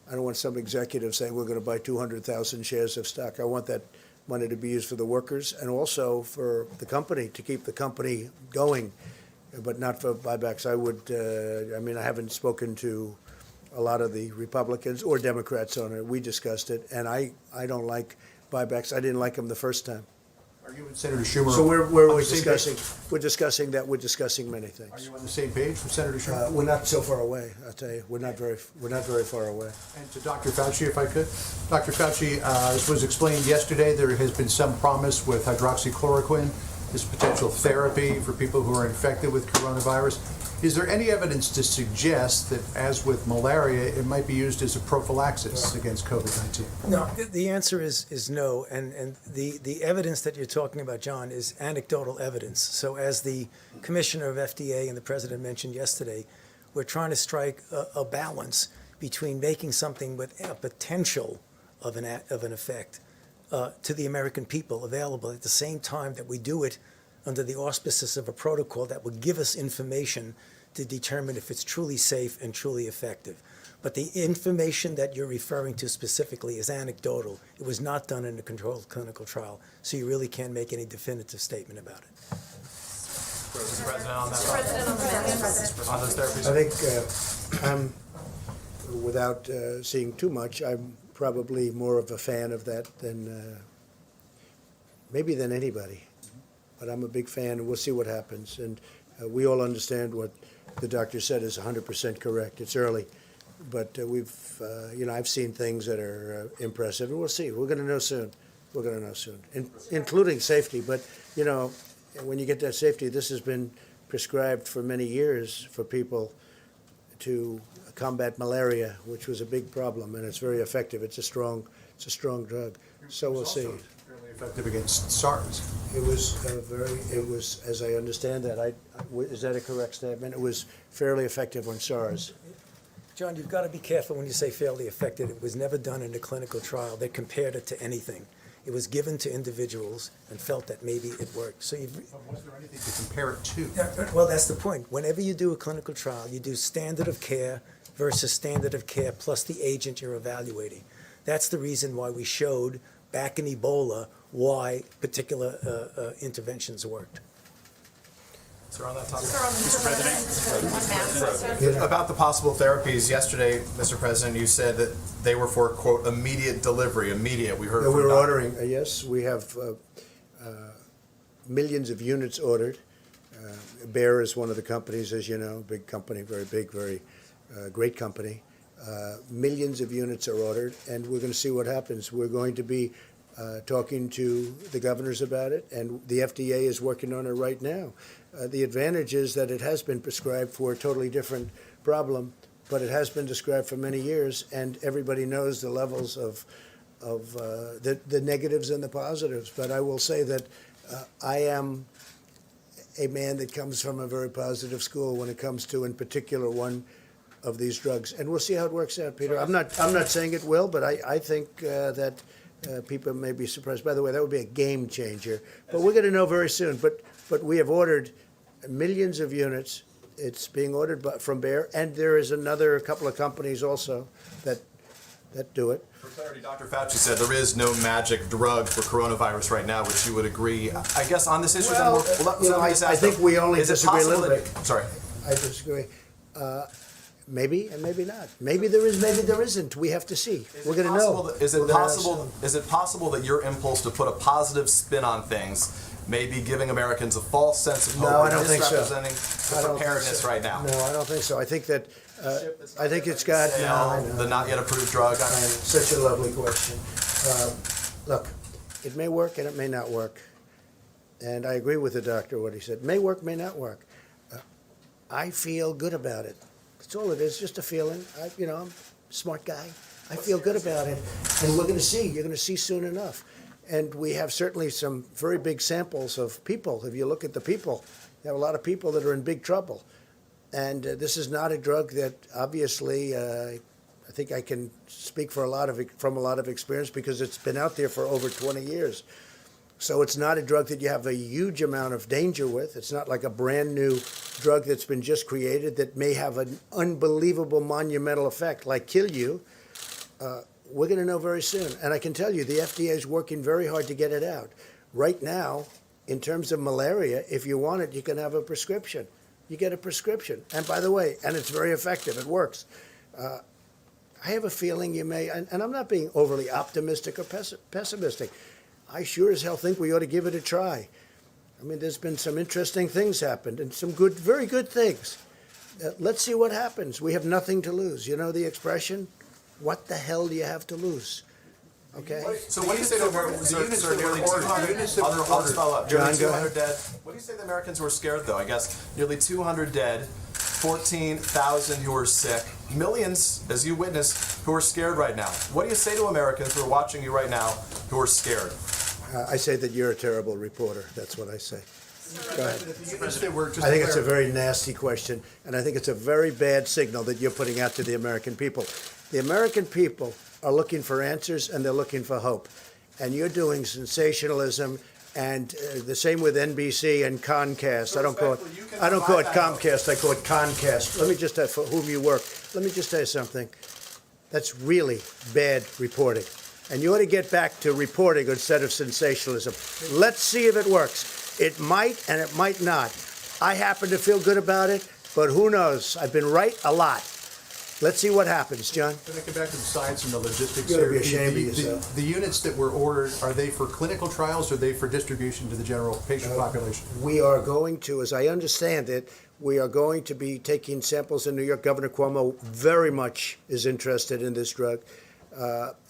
I don't want some executive saying we're going to buy 200,000 shares of stock. I want that money to be used for the workers and also for the company, to keep the company going, but not for buybacks. I haven't spoken to a lot of the Republicans or Democrats on it. We discussed it, and I don't like buybacks. I didn't like them the first time. Are you and Senator Schumer? So we're on the same discussing. page? We're discussing that. We're discussing many Are things. you on the same page with Senator Schumer? We're not so far away. I'll tell you, we're not very far away. And to Dr. Fauci, if I could. Dr. Fauci, as was explained yesterday, there has been some promise with hydroxychloroquine, this potential therapy for people who are infected with coronavirus. Is there any evidence to suggest that, as with malaria, it might be used as a prophylaxis against COVID-19? No, the answer is no, and the evidence that you're talking about, John, is anecdotal evidence. So as the commissioner of FDA and the president mentioned yesterday, we're trying to strike a balance between making something with a potential of an effect to the American people available at the same time that we do it under the auspices of a protocol that would give us information to determine if it's truly safe and truly effective. But the information that you're referring to specifically is anecdotal. It was not done in a controlled clinical trial, so you really can't make any definitive statement about it. Mr. President, on those therapies. I think without seeing too much, I'm probably more of a fan of that than anybody. But I'm a big fan, and we'll see what happens. And we all understand what the doctor said is 100% correct. It's early, but I've seen things that are impressive, and we'll see. We're going to know soon. We're going to know soon, including safety. But when you get that safety, this has been prescribed for many years for people to combat malaria, which was a big problem, and it's very effective. It's a strong drug. So we'll see. Fairly effective against SARS. It was, as I understand that, is that a correct statement? It was fairly effective on SARS. John, you've got to be careful when you say fairly effective. It was never done in a clinical trial that compared it to anything. It was given to individuals and felt that maybe it worked. So you've, Was there anything to compare it to? well, that's the point. Whenever you do a clinical trial, you do standard of care versus standard of care plus the agent you're evaluating. That's the reason why we showed back in Ebola why particular interventions worked. Sir, on that topic. About the possible therapies, yesterday, Mr. President, you said that they were for, quote, immediate delivery, immediate. We heard No, from we're doctors. ordering, yes, we have millions of units ordered. Bayer is one of the companies, as you know, big company, very big, very great company. Millions of units are ordered, and we're going to see what happens. We're going to be talking to the governors about it, and the FDA is working on it right now. The advantage is that it has been prescribed for a totally different problem, but it has been described for many years, and everybody knows the levels of the negatives and the positives. But I will say that I am a man that comes from a very positive school when it comes to, in particular, one of these drugs, and we'll see how it works out, Peter. I'm not saying it will, but I think that people may be surprised. By the way, that would be a game changer. But we're going to know very soon. But we have ordered millions of units. It's being ordered from Bayer, and there is a couple of companies also that do it. For clarity, Dr. Fauci said there is no magic drug for coronavirus right now, which you would agree. I guess on this issue, Well, I think we only disagree a little bit. Sorry. I disagree. Maybe and maybe not. Maybe there is, maybe there isn't. We have to see. We're going to know. Is it We're gonna possible? Is it possible that your impulse to put a positive spin on things may be giving Americans a false sense of hope? No, I and don't think so. misrepresenting I the don't think preparedness so. right now? No, I don't think so. I think that I think it's got The not yet approved drug. Such a lovely question. Look, it may work and it may not work, and I agree with the doctor what he said. May work, may not work. I feel good about it. That's all it is, just a feeling. I'm a smart guy. I feel good about it, and we're going to see. You're going to see soon enough. And we have certainly some very big samples of people. If you look at the people, you have a lot of people that are in big trouble. And this is not a drug that, obviously, I think I can speak from a lot of experience because it's been out there for over 20 years. So it's not a drug that you have a huge amount of danger with. It's not like a brand new drug that's been just created that may have an unbelievable monumental effect, like kill you. We're going to know very soon. And I can tell you, the FDA is working very hard to get it out. Right now, in terms of malaria, if you want it, you can have a prescription. You get a prescription. And by the way, and it's very effective. It works. I have a feeling you may, and I'm not being overly optimistic or pessimistic. I sure as hell think we ought to give it a try. I mean, there's been some interesting things happened and some good, very good things. Let's see what happens. We have nothing to lose. You know the expression? What the hell do you have to lose? Okay? So what do you say to Americans? Sir, nearly 200. units that were I'll just follow up. Nearly John, go 200 dead. What do you say to the Americans who are scared, though? I guess nearly 200 dead, 14,000 who are sick, millions, as you witnessed, who are scared right now. What do you say to Americans who are watching you right now who are scared? I say that you're a terrible reporter. That's what I say. Go ahead. I I think it's a very nasty question, and I think it's a very bad signal that you're putting out to the American people. The American people are looking for answers, and they're looking for hope. And you're doing sensationalism, and the same with NBC and Comcast. I don't call it Comcast. I call it Concast. Let me just for whom you work. Let me just tell you something. That's really bad reporting. And you ought to get back to reporting instead of sensationalism. Let's see if it works. It might and it might not. I happen to feel good about it, but who knows? I've been right a lot. Let's see what happens, John. Can I get back to the science and the logistics You ought to be here? ashamed of yourself. The units that were ordered, are they for clinical trials or are they for distribution to the general patient population? We are going to, as I understand it, we are going to be taking samples in New York. Governor Cuomo very much is interested in this drug,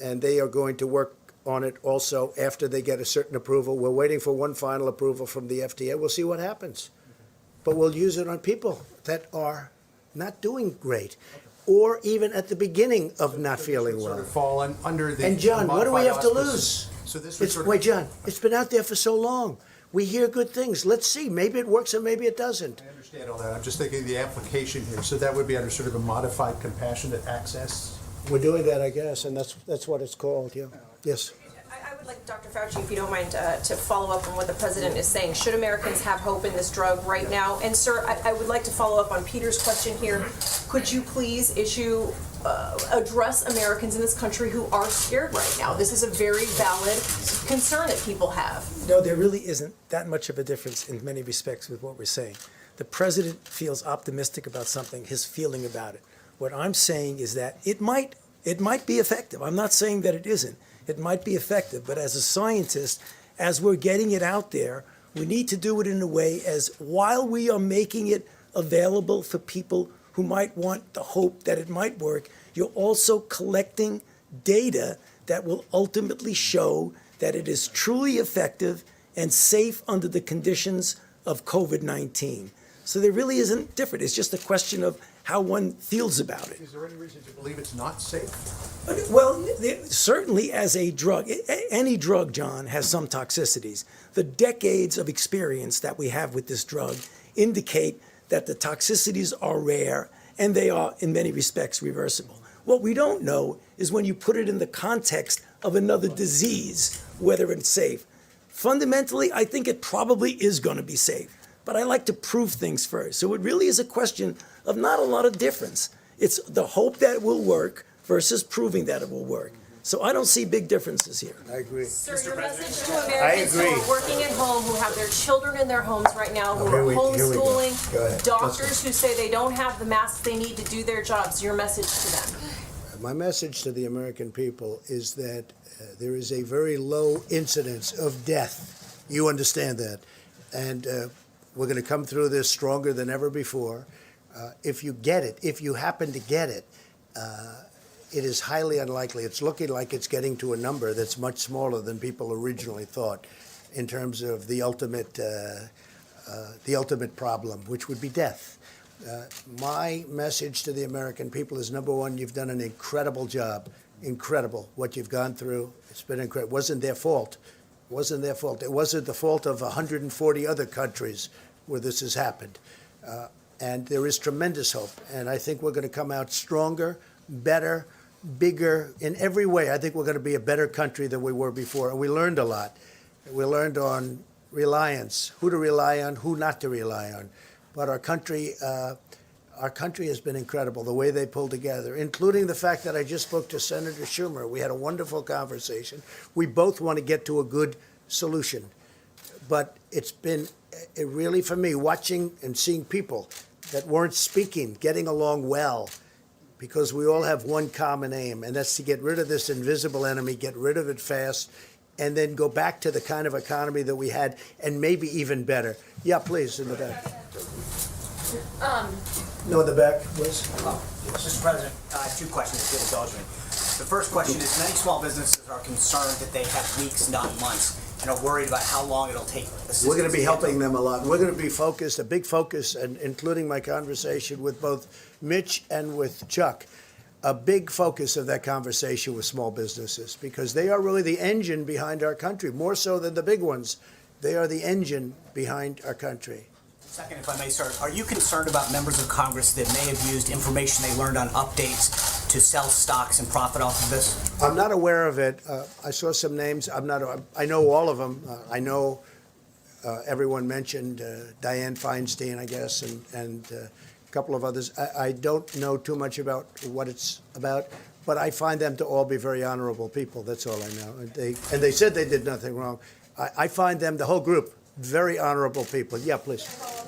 and they are going to work on it also after they get a certain approval. We're waiting for one final approval from the FDA. We'll see what happens. But we'll use it on people that are not doing great, or even at the beginning of not feeling Sort well. of fall under the And John, what do we have to modified lose? auspices. So this would sort of- Wait, John, it's been out there for so long. We hear good things. Let's see. Maybe it works and maybe it doesn't. I understand all that. I'm just thinking of the application here. So that would be under sort of a modified compassionate access? We're doing that, I guess, and that's what it's called, yeah. Yes. I would like Dr. Fauci, if you don't mind, to follow up on what the president is saying. Should Americans have hope in this drug right now? And sir, I would like to follow up on Peter's question here. Could you please address Americans in this country who are scared right now? This is a very valid concern that people have. No, there really isn't that much of a difference in many respects with what we're saying. The president feels optimistic about something, his feeling about it. What I'm saying is that it might be effective. I'm not saying that it isn't. It might be effective, but as a scientist, as we're getting it out there, we need to do it in a way as while we are making it available for people who might want the hope that it might work, you're also collecting data that will ultimately show that it is truly effective and safe under the conditions of COVID-19. So there really isn't different. It's just a question of how one feels about it. Is there any reason to believe it's not safe? Well, certainly as a drug, any drug, John, has some toxicities. The decades of experience that we have with this drug indicate that the toxicities are rare and they are, in many respects, reversible. What we don't know is when you put it in the context of another disease, whether it's safe. Fundamentally, I think it probably is going to be safe, but I like to prove things first. So it really is a question of not a lot of difference. It's the hope that it will work versus proving that it will work. So I don't see big differences here. I agree. Sir, your message to Americans who are working at home, who have their children in their homes right now, who are Here we go. Go homeschooling, ahead. doctors who say they don't have the masks they need to do their jobs, your message to them. My message to the American people is that there is a very low incidence of death. You understand that. And we're going to come through this stronger than ever before. If you get it, if you happen to get it, it is highly unlikely. It's looking like it's getting to a number that's much smaller than people originally thought in terms of the ultimate problem, which would be death. My message to the American people is, number one, you've done an incredible job. Incredible what you've gone through. It's been incredible. It wasn't their fault. It wasn't their fault. It wasn't the fault of 140 other countries where this has happened. And there is tremendous hope. And I think we're going to come out stronger, better, bigger in every way. I think we're going to be a better country than we were before. And we learned a lot. We learned on reliance, who to rely on, who not to rely on. But our country has been incredible, the way they pulled together, including the fact that I just spoke to Senator Schumer. We had a wonderful conversation. We both want to get to a good solution. But it's been really, for me, watching and seeing people that weren't speaking, getting along well, because we all have one common aim, and that's to get rid of this invisible enemy, get rid of it fast, and then go back to the kind of economy that we had, and maybe even better. Yeah, please, in the back. No, in the back, please. Mr. President, two questions, if you'll indulge me. The first question is, many small businesses are concerned that they have weeks, not months, and are worried about how long it'll take. We're going to be helping them a lot. We're going to be focused, a big focus, and including my conversation with both Mitch and with Chuck, a big focus of that conversation with small businesses, because they are really the engine behind our country, more so than the big ones. They are the engine behind our country. Second, if I may, sir, are you concerned about members of Congress that may have used information they learned on updates to sell stocks and profit off of this? I'm not aware of it. I saw some names. I know all of them. I know everyone mentioned Dianne Feinstein, I guess, and a couple of others. I don't know too much about what it's about, but I find them to all be very honorable people. That's all I know. And they said they did nothing wrong. I find them, the whole group, very honorable people. Yeah, please.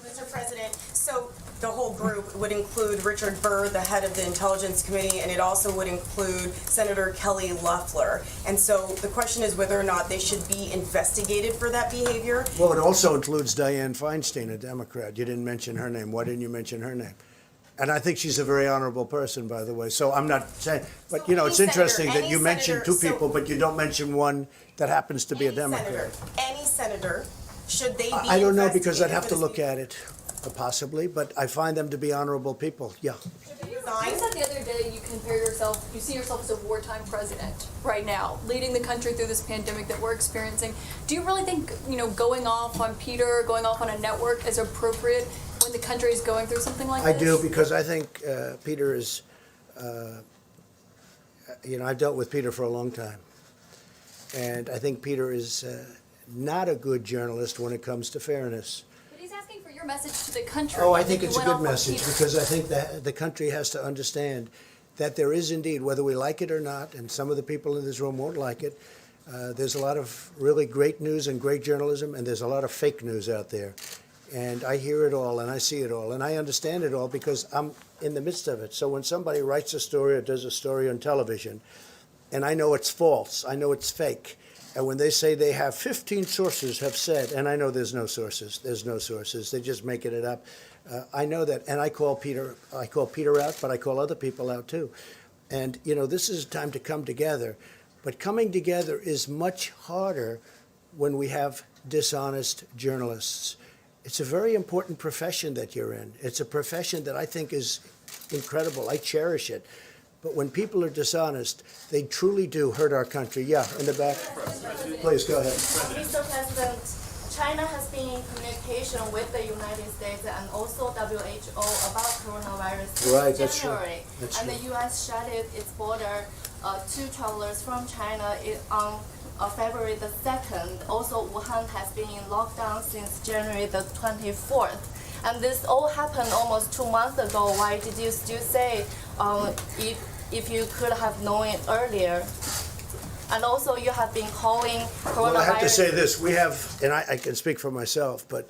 Mr. President, so the whole group would include Richard Burr, the head of the Intelligence Committee, and it also would include Senator Kelly Loeffler. And so the question is whether or not they should be investigated for that behavior. Well, it also includes Dianne Feinstein, a Democrat. You didn't mention her name. Why didn't you mention her name? And I think she's a very honorable person, by the way. So I'm not saying, but you know, it's interesting that you mentioned two people, but you don't mention one that happens to be a Democrat. Any senator, should they be I don't know, because I'd investigated have for to this look at it, possibly, but I find them to be honorable people. Yeah. behavior? sign. You said the other day you see yourself as a wartime president right now, leading the country through this pandemic that we're experiencing. Do you really think, going off on Peter, going off on a network is appropriate when the country is going through something like this? I do, because I think Peter is, I've dealt with Peter for a long time. And I think Peter is not a good journalist when it comes to fairness. But he's asking for your message to the country. Oh, I and think you it's a went good off on message, Peter. because I think that the country has to understand that there is indeed, whether we like it or not, and some of the people in this room won't like it, there's a lot of really great news and great journalism, and there's a lot of fake news out there. And I hear it all, and I see it all, and I understand it all because I'm in the midst of it. So when somebody writes a story or does a story on television, and I know it's false, I know it's fake, and when they say they have 15 sources have said, and I know there's no sources, they're just making it up. I know that, and I call Peter out, but I call other people out too. And, this is a time to come together. But coming together is much harder when we have dishonest journalists. It's a very important profession that you're in. It's a profession that I think is incredible. I cherish it. But when people are dishonest, they truly do hurt our country. Yeah, in the back. Please, go ahead. Mr. President, China has been in communication with the United States and also WHO about coronavirus Right, in that's true. January. That's and true. the U.S. shut its border to travelers from China on February the 2nd. Also, Wuhan has been in lockdown since January the 24th. And this all happened almost 2 months ago. Why did you still say if you could have known it earlier? And also, you have been calling coronavirus. Well, I have to say this. We have, and I can speak for myself, but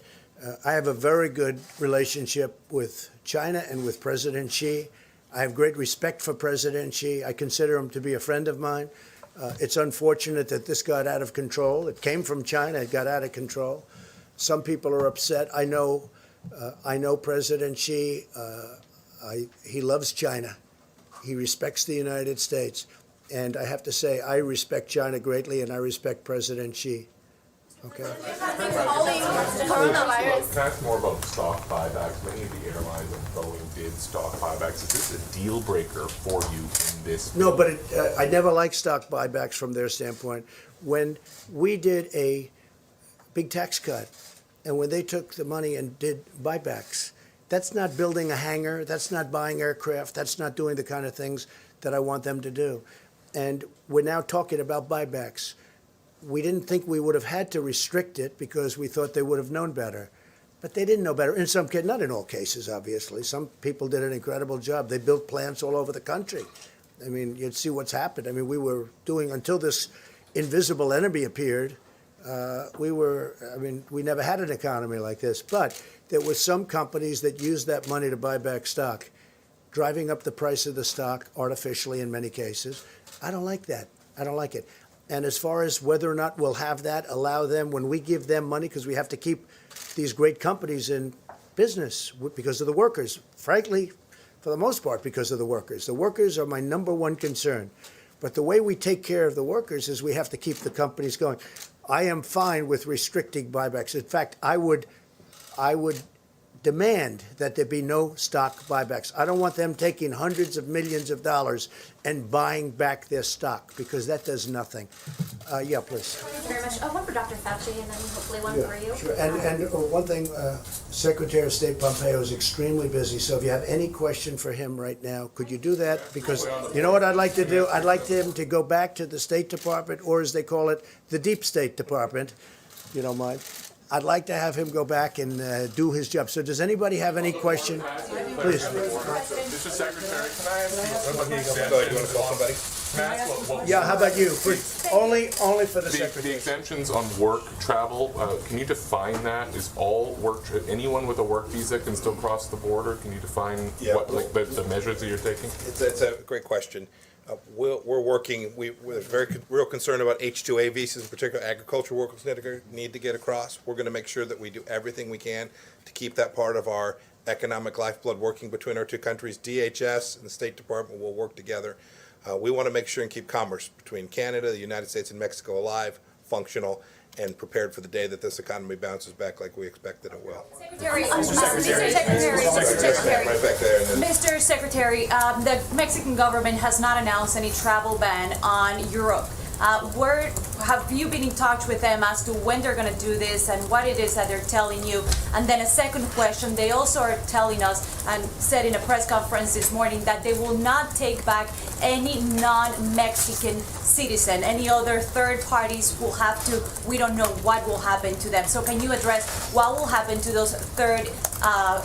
I have a very good relationship with China and with President Xi. I have great respect for President Xi. I consider him to be a friend of mine. It's unfortunate that this got out of control. It came from China. It got out of control. Some people are upset. I know President Xi. He loves China. He respects the United States. And I have to say, I respect China greatly, and I respect President Xi. Okay? Calling coronavirus. Can I ask more about stock buybacks? Many of the airlines and Boeing did stock buybacks. Is this a deal breaker for you in this? No, but I never liked stock buybacks from their standpoint. When we did a big tax cut, and when they took the money and did buybacks, that's not building a hangar, that's not buying aircraft, that's not doing the kind of things that I want them to do. And we're now talking about buybacks. We didn't think we would have had to restrict it because we thought they would have known better. But they didn't know better. In some cases, not in all cases, obviously. Some people did an incredible job. They built plants all over the country. I mean, you'd see what's happened. I mean, we were doing, until this invisible enemy appeared, we never had an economy like this. But there were some companies that used that money to buy back stock, driving up the price of the stock artificially in many cases. I don't like that. I don't like it. And as far as whether or not we'll have that, allow them, when we give them money, because we have to keep these great companies in business because of the workers. Frankly, for the most part, because of the workers. The workers are my number one concern. But the way we take care of the workers is we have to keep the companies going. I am fine with restricting buybacks. In fact, I would demand that there be no stock buybacks. I don't want them taking hundreds of millions of dollars and buying back their stock, because that does nothing. Yeah, please. Thank you very much. One for Dr. Fauci and then hopefully one for you. Sure. And one thing, Secretary of State Pompeo is extremely busy, so if you have any question for him right now, could you do that? Because you know what I'd like to do? I'd like him to go back to the State Department, or as they call it, the Deep State Department, if you don't mind. I'd like to have him go back and do his job. So does anybody have any question? Please. Mr. Secretary, can I ask you? Go ahead, you want to call somebody? Can I ask what Yeah, how about you? Only for the the Secretary. exemptions on work travel, can you define that? Is all work, anyone with a work visa can still cross the border? Can you define Yeah. what, like, the measures that you're taking? It's a great question. We're working, we're real concerned about H-2A visas, in particular agricultural workers need to get across. We're going to make sure that we do everything we can to keep that part of our economic lifeblood working between our two countries. DHS and the State Department will work together. We want to make sure and keep commerce between Canada, the United States, and Mexico alive functional, and prepared for the day that this economy bounces back like we expected it will. Mr. Secretary, the Mexican government has not announced any travel ban on Europe. Where have you been in touch with them as to when they're going to do this and what it is that they're telling you? And then a second question, they also are telling us and said in a press conference this morning that they will not take back any non-Mexican citizen. Any other third parties will have to, we don't know what will happen to them. So can you address what will happen to those third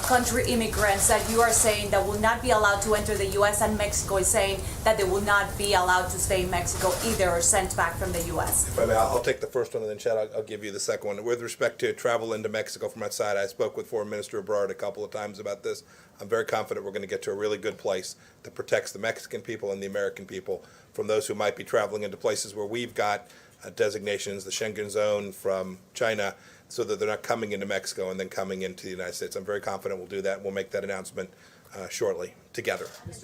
country immigrants that you are saying that will not be allowed to enter the U.S. and Mexico is saying that they will not be allowed to stay in Mexico either or sent back from the U.S.? If I may, I'll take the first one and then Chad, I'll give you the second one. With respect to travel into Mexico from outside, I spoke with Foreign Minister Ebrard a couple of times about this. I'm very confident we're going to get to a really good place that protects the Mexican people and the American people from those who might be traveling into places where we've got designations, the Schengen zone from China, so that they're not coming into Mexico and then coming into the United States. I'm very confident we'll do that, and we'll make that announcement shortly, together. And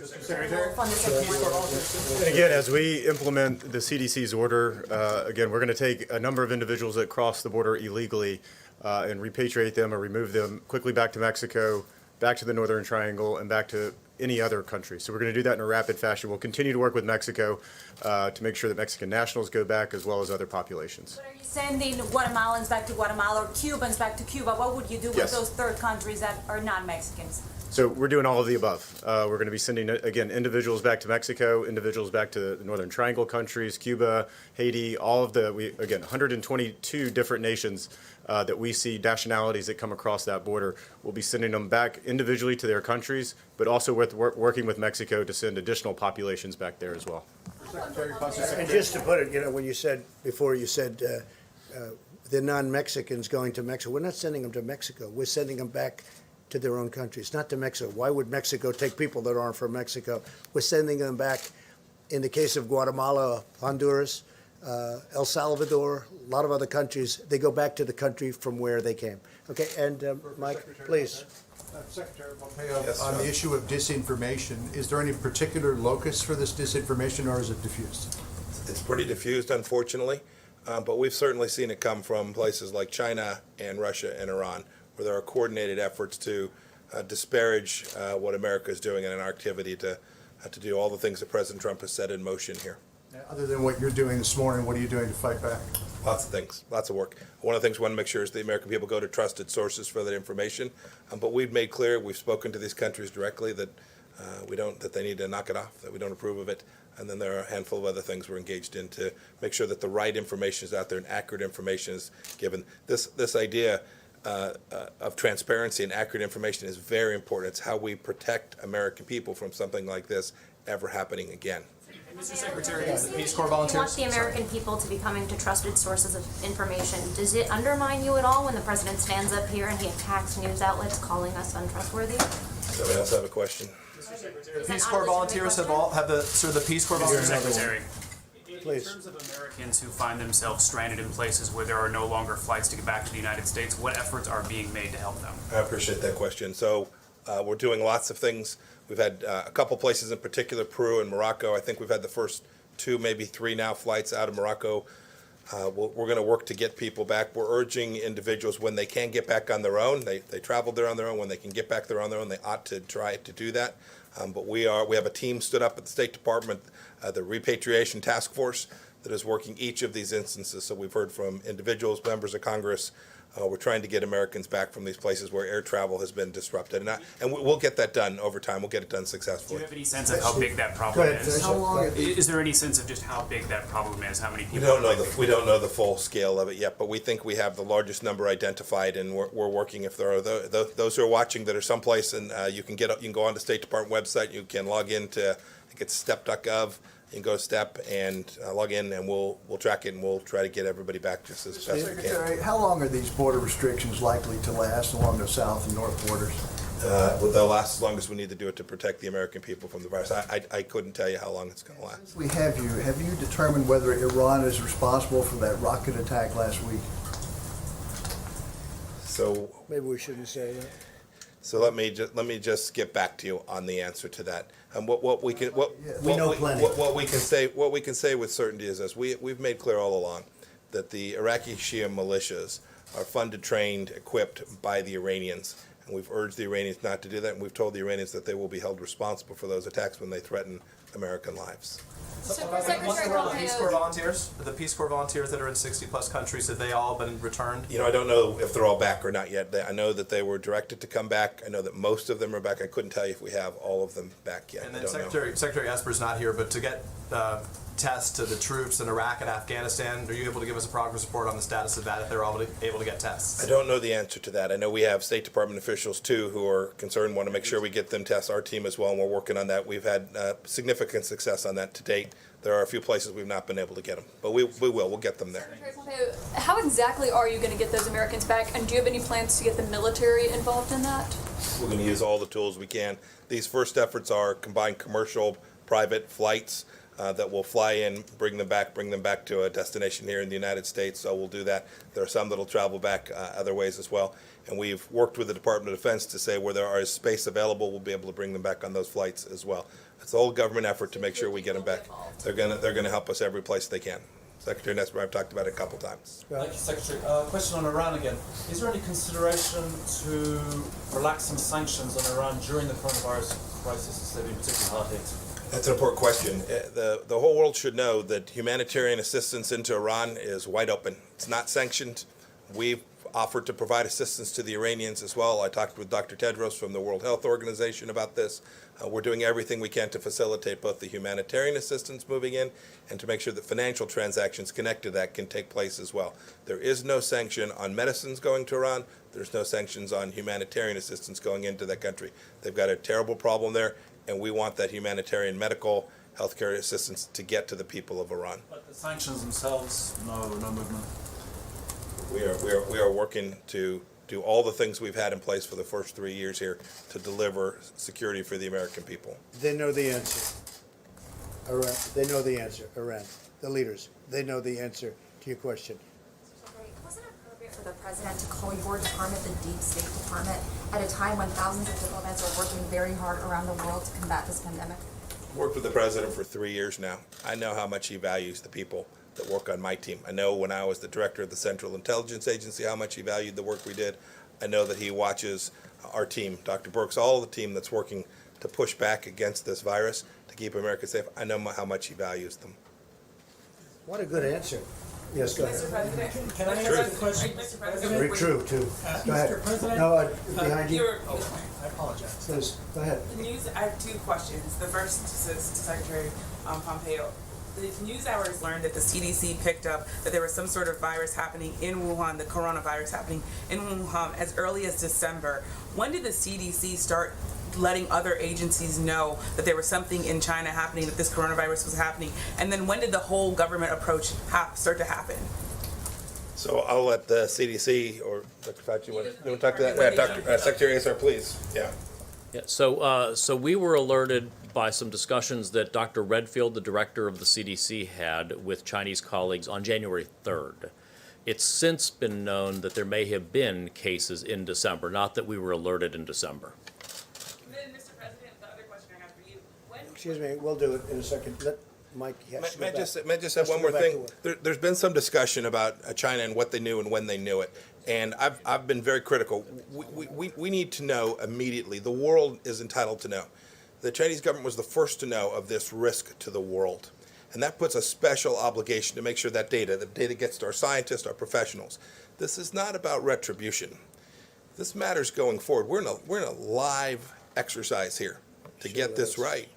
again, as we implement the CDC's order, again, we're going to take a number of individuals that cross the border illegally and repatriate them or remove them quickly back to Mexico, back to the Northern Triangle, and back to any other country. So we're going to do that in a rapid fashion. We'll continue to work with Mexico to make sure that Mexican nationals go back as well as other populations. But are you sending Guatemalans back to Guatemala or Cubans back to Cuba? What would you do with those third countries that are not Mexicans? So we're doing all of the above. We're going to be sending, again, individuals back to Mexico, individuals back to the Northern Triangle countries, Cuba, Haiti, all of the, again, 122 different nations that we see, nationalities that come across that border. We'll be sending them back individually to their countries, but also working with Mexico to send additional populations back there as well. And just to put it, when you said, before you said the non-Mexicans going to Mexico, we're not sending them to Mexico. We're sending them back to their own countries, not to Mexico. Why would Mexico take people that aren't from Mexico? We're sending them back, in the case of Guatemala, Honduras, El Salvador, a lot of other countries, they go back to the country from where they came. Okay, and Mike, please. Secretary Pompeo, on the issue of disinformation, is there any particular locus for this disinformation, or is it diffused? It's pretty diffused, unfortunately, but we've certainly seen it come from places like China and Russia and Iran, where there are coordinated efforts to disparage what America is doing in an activity to do all the things that President Trump has set in motion here. Other than what you're doing this morning, what are you doing to fight back? Lots of things, lots of work. One of the things we want to make sure is the American people go to trusted sources for that information. But we've made clear, we've spoken to these countries directly that that they need to knock it off, that we don't approve of it. And then there are a handful of other things we're engaged in to make sure that the right information is out there and accurate information is given. This idea of transparency and accurate information is very important. It's how we protect American people from something like this ever happening again. Mr. Secretary, the Peace Corps volunteers. You want the American people to be coming to trusted sources of information. Does it undermine you at all when the president stands up here and he attacks news outlets calling us untrustworthy? Somebody else have a question? Mr. Secretary, the Peace Corps volunteers have the Peace Corps volunteers. Secretary. Please. In terms of Americans who find themselves stranded in places where there are no longer flights to get back to the United States, what efforts are being made to help them? I appreciate that question. So we're doing lots of things. We've had a couple places in particular, Peru and Morocco. I think we've had the first 2, maybe 3 now flights out of Morocco. We're going to work to get people back. We're urging individuals when they can get back on their own. They traveled there on their own. When they can get back there on their own, they ought to try to do that. But we have a team stood up at the State Department, the Repatriation Task Force, that is working each of these instances. So we've heard from individuals, members of Congress. We're trying to get Americans back from these places where air travel has been disrupted. And we'll get that done over time. We'll get it done successfully. Do you have any sense of how big that problem is? How long is there any sense of just how big that problem is? How many people? We don't know the full scale of it yet, but we think we have the largest number identified, and we're working. If there are those who are watching that are someplace, and you can go on the State Department website. You can log into, I think it's step.gov. You can go to STEP and log in, and we'll track it, and we'll try to get everybody back just as best we can. Secretary, how long are these border restrictions likely to last along the south and north borders? Well, they'll last as long as we need to do it to protect the American people from the virus. I couldn't tell you how long it's going to last. Have you determined whether Iran is responsible for that rocket attack last week? So maybe we shouldn't say that. So let me just get back to you on the answer to that. And what we can say with certainty is this: we've made clear all along that the Iraqi Shia militias are funded, trained, equipped by the Iranians. And we've urged the Iranians not to do that, and we've told the Iranians that they will be held responsible for those attacks when they threaten American lives. The Peace Corps volunteers that are in 60-plus countries, have they all been returned? You know, I don't know if they're all back or not yet. I know that they were directed to come back. I know that most of them are back. I couldn't tell you if we have all of them back yet. And I then don't know. Secretary Esper's not here, but to get tests to the troops in Iraq and Afghanistan, are you able to give us a progress report on the status of that, if they're able to get tests? I don't know the answer to that. I know we have State Department officials, too, who are concerned, want to make sure we get them tests, our team as well, and we're working on that. We've had significant success on that to date. There are a few places we've not been able to get them, but we will. We'll get them there. Secretary Pompeo, how exactly are you going to get those Americans back, and do you have any plans to get the military involved in that? We're going to use all the tools we can. These first efforts are combined commercial, private flights that will fly in, bring them back to a destination here in the United States. So we'll do that. There are some that will travel back other ways as well. And we've worked with the Department of Defense to say where there is space available, we'll be able to bring them back on those flights as well. It's a whole government effort to make sure we get them back. They're gonna help us every place they can. Secretary Nesbitt, I've talked about it a couple times. Thank you, Secretary. Question on Iran again. Is there any consideration to relaxing sanctions on Iran during the coronavirus crisis, as they've been particularly hard hit? That's an important question. The whole world should know that humanitarian assistance into Iran is wide open. It's not sanctioned. We've offered to provide assistance to the Iranians as well. I talked with Dr. Tedros from the World Health Organization about this. We're doing everything we can to facilitate both the humanitarian assistance moving in and to make sure that financial transactions connected to that can take place as well. There is no sanction on medicines going to Iran. There's no sanctions on humanitarian assistance going into that country. They've got a terrible problem there, and we want that humanitarian medical healthcare assistance to get to the people of Iran. But the sanctions themselves, no movement. We are working to do all the things we've had in place for the first 3 years here to deliver security for the American people. They know the answer. Iran, they know the answer. Iran, the leaders, they know the answer to your question. Wasn't it appropriate for the president to call your department the Deep State Department at a time when thousands of diplomats are working very hard around the world to combat this pandemic? I've worked with the president for 3 years now. I know how much he values the people that work on my team. I know when I was the director of the Central Intelligence Agency how much he valued the work we did. I know that he watches our team, Dr. Birx, all the team that's working to push back against this virus to keep America safe. I know how much he values them. What a good answer. Yes, go ahead. Mr. President, Can I ask a question? Mr. President, Very true, too. Go ahead. Mr. President, No, behind you. I apologize. Please, go ahead. the news, I have two questions. The first to Secretary Pompeo. The news hours learned that the CDC picked up that there was some sort of virus happening in Wuhan, the coronavirus happening in Wuhan as early as December. When did the CDC start letting other agencies know that there was something in China happening, that this coronavirus was happening? And then when did the whole government approach start to happen? So I'll let the CDC or Dr. Fauci, you want to talk to that? Yeah, Secretary Azar, please. Yeah. Yeah, so we were alerted by some discussions that Dr. Redfield, the director of the CDC, had with Chinese colleagues on January 3rd. It's since been known that there may have been cases in December, not that we were alerted in December. And then, Mr. President, the other question I have for you. Excuse me, we'll do it in a second. Let Mike, May I just say one more thing? There's been some discussion about China and what they knew and when they knew it. And I've been very critical. We need to know immediately. The world is entitled to know. The Chinese government was the first to know of this risk to the world. And that puts a special obligation to make sure that the data gets to our scientists, our professionals. This is not about retribution. This matters going forward. We're in a live exercise here to get this right.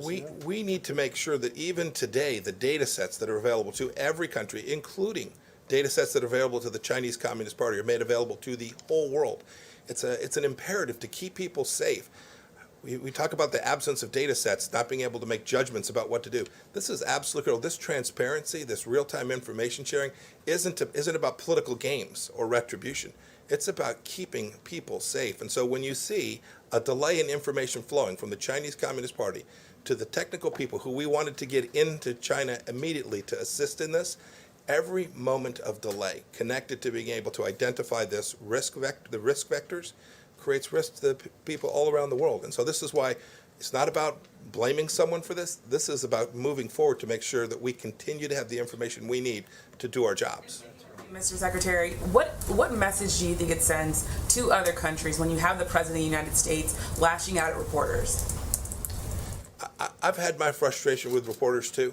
We need to make sure that even today, the data sets that are available to every country, including data sets that are available to the Chinese Communist Party, are made available to the whole world. It's an imperative to keep people safe. We talk about the absence of data sets, not being able to make judgments about what to do. This is absolutely critical. This transparency, this real-time information sharing isn't about political games or retribution. It's about keeping people safe. And so when you see a delay in information flowing from the Chinese Communist Party to the technical people who we wanted to get into China immediately to assist in this, every moment of delay connected to being able to identify this the risk vectors, creates risk to the people all around the world. And so this is why, It's not about blaming someone for this. This is about moving forward to make sure that we continue to have the information we need to do our jobs. Mr. Secretary, what message do you think it sends to other countries when you have the President of the United States lashing out at reporters? I've had my frustration with reporters too.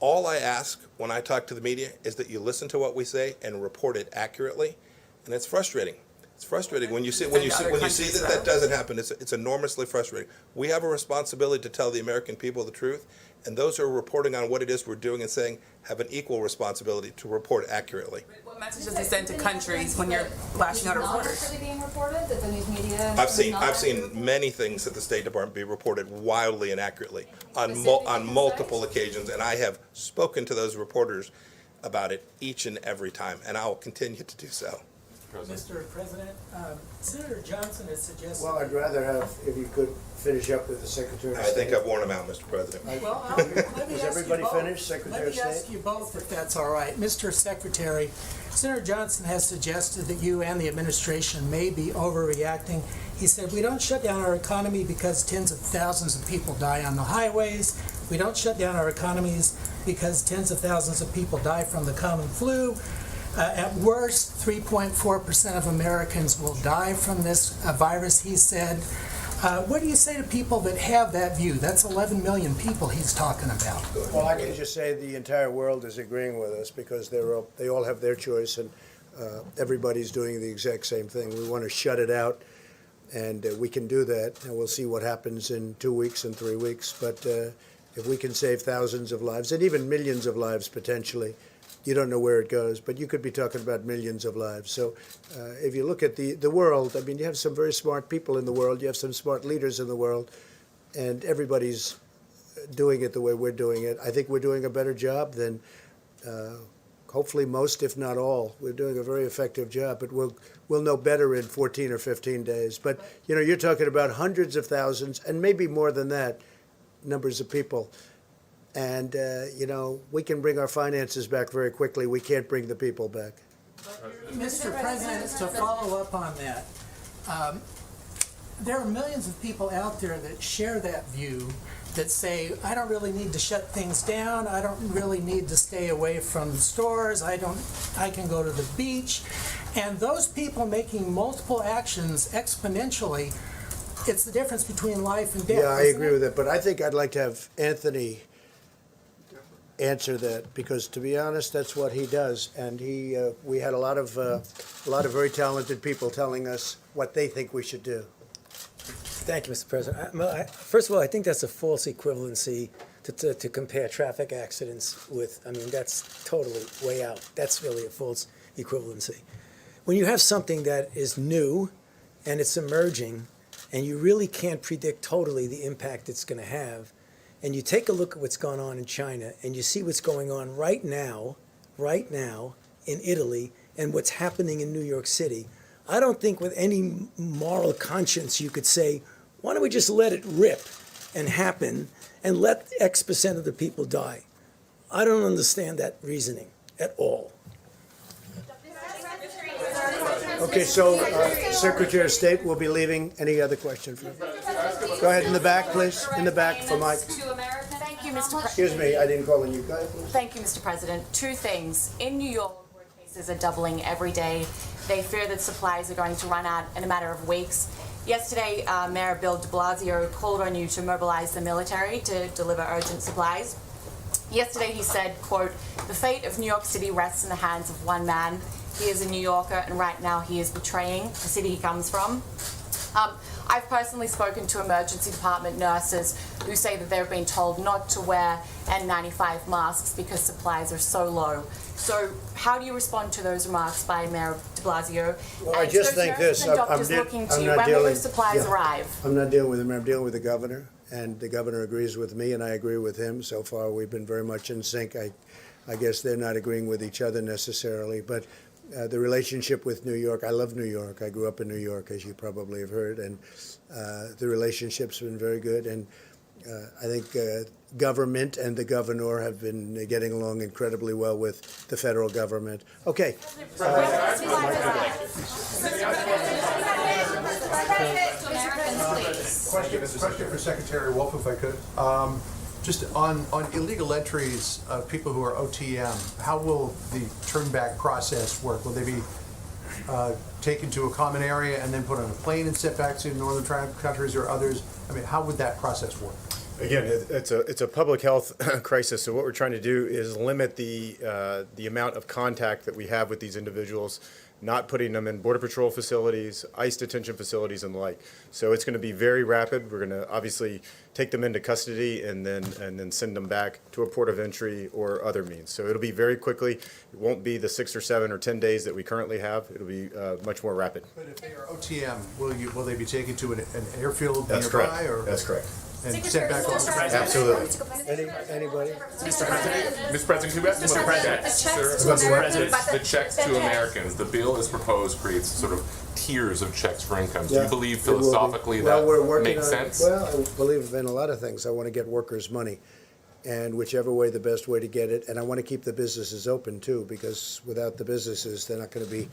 All I ask when I talk to the media is that you listen to what we say and report it accurately, and it's frustrating. It's frustrating when you see that doesn't happen. It's enormously frustrating. We have a responsibility to tell the American people the truth, and those who are reporting on what it is we're doing and saying have an equal responsibility to report accurately. What message does it send to countries when you're lashing out at reporters? Being reported that the news media. I've seen many things at the State Department be reported wildly and accurately on multiple occasions, and I have spoken to those reporters about it each and every time, and I will continue to do so. Mr. President, Senator Johnson has suggested. Well, I'd rather have, if you could finish up with the Secretary of I State. think I've worn them out, Mr. President. Well, let me Is ask everybody you both. finished, Secretary Let of me ask State? you both, if that's all right. Mr. Secretary, Senator Johnson has suggested that you and the administration may be overreacting. He said, we don't shut down our economy because tens of thousands of people die on the highways. We don't shut down our economies because tens of thousands of people die from the common flu. At worst, 3.4% of Americans will die from this virus, he said. What do you say to people that have that view? That's 11 million people he's talking about. Well, I can just say the entire world is agreeing with us because they all have their choice, and everybody's doing the exact same thing. We want to shut it out, and we can do that, and we'll see what happens in 2 weeks and 3 weeks. But if we can save thousands of lives, and even millions of lives potentially, you don't know where it goes, but you could be talking about millions of lives. So if you look at the world, I mean, you have some very smart people in the world, you have some smart leaders in the world, and everybody's doing it the way we're doing it. I think we're doing a better job than hopefully most, if not all. We're doing a very effective job, but we'll know better in 14 or 15 days. But, you know, you're talking about hundreds of thousands, and maybe more than that, numbers of people. And, you know, we can bring our finances back very quickly. We can't bring the people back. Mr. President, to follow up on that, there are millions of people out there that share that view, that say, I don't really need to shut things down. I don't really need to stay away from stores. I can go to the beach. And those people making multiple actions exponentially, it's the difference between life and death. Yeah, I agree with that. But I think I'd like to have Anthony answer that, because to be honest, that's what he does. And we had a lot of very talented people telling us what they think we should do. Thank you, Mr. President. First of all, I think that's a false equivalency to compare traffic accidents with. I mean, that's totally way out. That's really a false equivalency. When you have something that is new and it's emerging, and you really can't predict totally the impact it's going to have, and you take a look at what's going on in China, and you see what's going on right now in Italy, and what's happening in New York City, I don't think with any moral conscience you could say, why don't we just let it rip and happen and let X% of the people die? I don't understand that reasoning at all. Okay, so Secretary of State will be leaving. Any other question for him? Go ahead in the back, please. In the back for Mike. Thank you, Mr. President. Excuse me, I didn't call on you. Go ahead, please. Thank you, Mr. President. Two things. In New York, where cases are doubling every day, they fear that supplies are going to run out in a matter of weeks. Yesterday, Mayor Bill de Blasio called on you to mobilize the military to deliver urgent supplies. Yesterday, he said, quote, "The fate of New York City rests in the hands of one man. He is a New Yorker, and right now he is betraying the city he comes from." I've personally spoken to emergency department nurses who say that they've been told not to wear N95 masks because supplies are so low. So how do you respond to those remarks by Mayor de Blasio? Well, I just think this. And doctors looking to you. When will those supplies arrive? I'm not dealing with him. I'm dealing with the governor, and the governor agrees with me, and I agree with him. So far, we've been very much in sync. I guess they're not agreeing with each other necessarily, but the relationship with New York, I love New York. I grew up in New York, as you probably have heard, and the relationship's been very good. And I think government and the governor have been getting along incredibly well with the federal government. Okay. please. Question for Secretary Wolf, if I could. Just on illegal entries of people who are OTM, how will the turn-back process work? Will they be taken to a common area and then put on a plane and sent back to northern countries or others? I mean, how would that process work? Again, it's a public health crisis, so what we're trying to do is limit the amount of contact that we have with these individuals, not putting them in Border Patrol facilities, ICE detention facilities, and the like. So it's going to be very rapid. We're going to obviously take them into custody and then send them back to a port of entry or other means. So it'll be very quickly. It won't be the 6 or 7 or 10 days that we currently have. It'll be much more rapid. But if they are OTM, will they be taken to an airfield That's nearby? correct. Or? That's correct. And sent back home? Absolutely. Anybody? Mr. President, can we ask Mr. about the President, checks, the checks sir? to Americans, The but the- checks the to checks. Americans. The bill as proposed creates sort of tiers of checks for incomes. Do Yeah, you believe it will be. philosophically Well, we're that working makes on- sense? Well, I believe in a lot of things. I want to get workers' money, and whichever way, the best way to get it. And I want to keep the businesses open too, because without the businesses, they're not going to be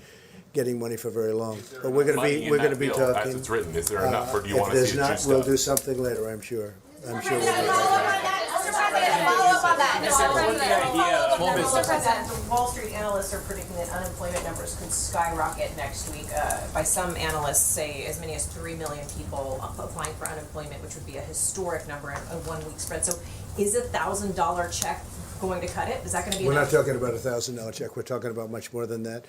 getting money for very long. But we're going Money to in be that bill, talking. as it's written, is there enough, or do you want to If see it there's juiced not, we'll up? do something later. I'm sure. I'm sure we'll do Follow up on that. Mr. President, the Wall Street analysts are predicting that unemployment numbers could skyrocket next week. By some analysts, say as many as 3 million people applying for unemployment, which would be a historic number in a 1 week spread. So is $1,000 check going to cut it? Is that going to be We're enough? not talking about $1,000 check. We're talking about much more than that.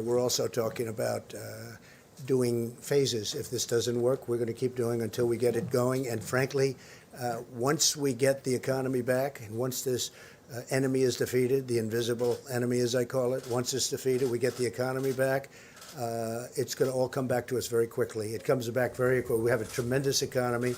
We're also talking about doing phases. If this doesn't work, we're going to keep doing until we get it going. And frankly, once we get the economy back, and once this enemy is defeated, the invisible enemy, as I call it, once it's defeated, we get the economy back. It's going to all come back to us very quickly. It comes back very quickly. We have a tremendous economy.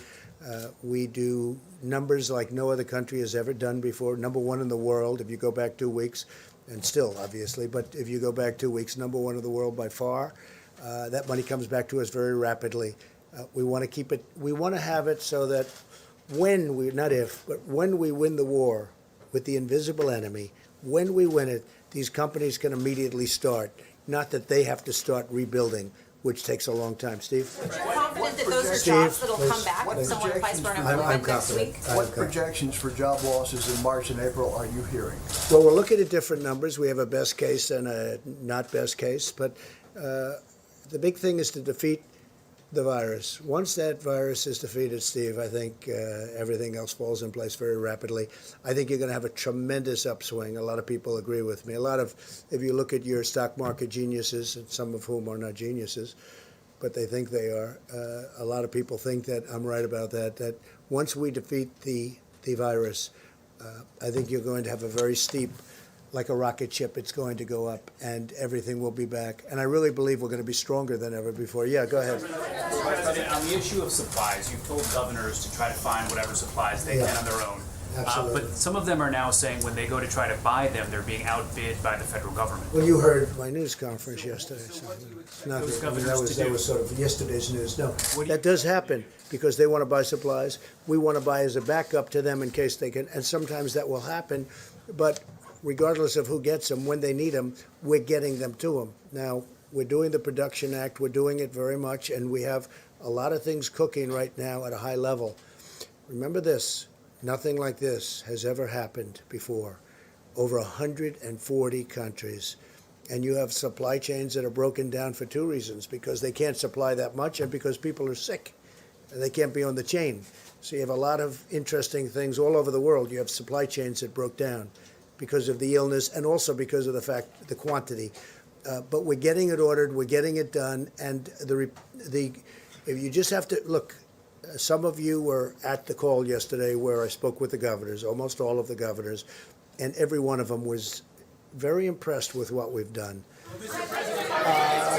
We do numbers like no other country has ever done before. Number one in the world, if you go back 2 weeks, and still, obviously, but if you go back 2 weeks, number one in the world by far. That money comes back to us very rapidly. We want to keep it, we want to have it so that when we, not if, but when we win the war with the invisible enemy, when we win it, these companies can immediately start. Not that they have to start rebuilding, which takes a long time. Steve? You're confident that those are Steve, jobs that'll please. come back if someone applies for I'm unemployment next confident. week? What projections for job losses in March and April are you hearing? Well, we're looking at different numbers. We have a best case and a not best case, but the big thing is to defeat the virus. Once that virus is defeated, Steve, I think everything else falls in place very rapidly. I think you're going to have a tremendous upswing. A lot of people agree with me. If you look at your stock market geniuses, and some of whom are not geniuses, but they think they are, a lot of people think that I'm right about that, that once we defeat the virus, I think you're going to have a very steep, like a rocket ship, it's going to go up, and everything will be back. And I really believe we're going to be stronger than ever before. Yeah, go ahead. President, on the issue of supplies, you've told governors to try to find whatever supplies they can on their own. Absolutely. But some of them are now saying when they go to try to buy them, they're being outbid by the federal government. Well, you heard my news conference yesterday. So not those that, I mean, governors to that do? was sort of yesterday's news. No, that does happen because they want to buy supplies. We want to buy as a backup to them in case they can, and sometimes that will happen. But regardless of who gets them, when they need them, we're getting them to them. Now, we're doing the Production Act. We're doing it very much, and we have a lot of things cooking right now at a high level. Remember this. Nothing like this has ever happened before. Over 140 countries. And you have supply chains that are broken down for two reasons, because they can't supply that much and because people are sick and they can't be on the chain. So you have a lot of interesting things all over the world. You have supply chains that broke down because of the illness and also because of the quantity. But we're getting it ordered, we're getting it done, and if you just have to, look, some of you were at the call yesterday where I spoke with the governors, almost all of the governors, and every one of them was very impressed with what we've done.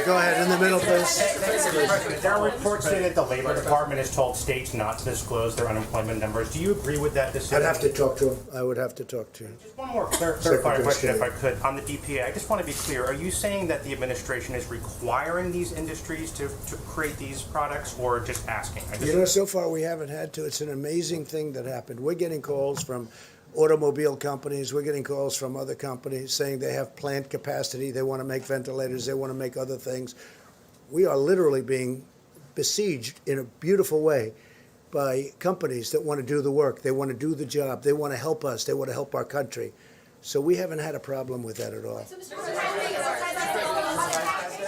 Go ahead, in the middle, please. There are reports saying that the Labor Department has told states not to disclose their unemployment numbers. Do you agree with that decision? I'd have to talk to him. I would have to talk to him. Just one more clarifying question, if I could, on the DPA. I just want to be clear. Are you saying that the administration is requiring these industries to create these products, or just asking? You know, so far we haven't had to. It's an amazing thing that happened. We're getting calls from automobile companies. We're getting calls from other companies saying they have plant capacity. They want to make ventilators. They want to make other things. We are literally being besieged in a beautiful way by companies that want to do the work. They want to do the job. They want to help us. They want to help our country. So we haven't had a problem with that at all.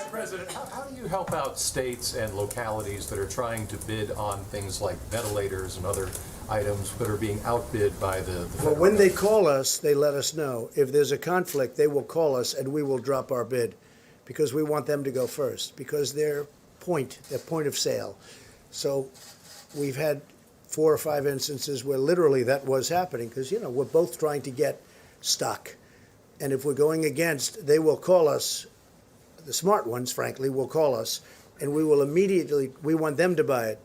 President, how do you help out states and localities that are trying to bid on things like ventilators and other items that are being outbid by the Well, when they call us, they let us know. If there's a conflict, they will call us and we will drop our bid because we want them to go first because their point of sale. So we've had 4 or 5 instances where literally that was happening because, we're both trying to get stock. And if we're going against, they will call us. The smart ones, frankly, will call us, and we will immediately, we want them to buy it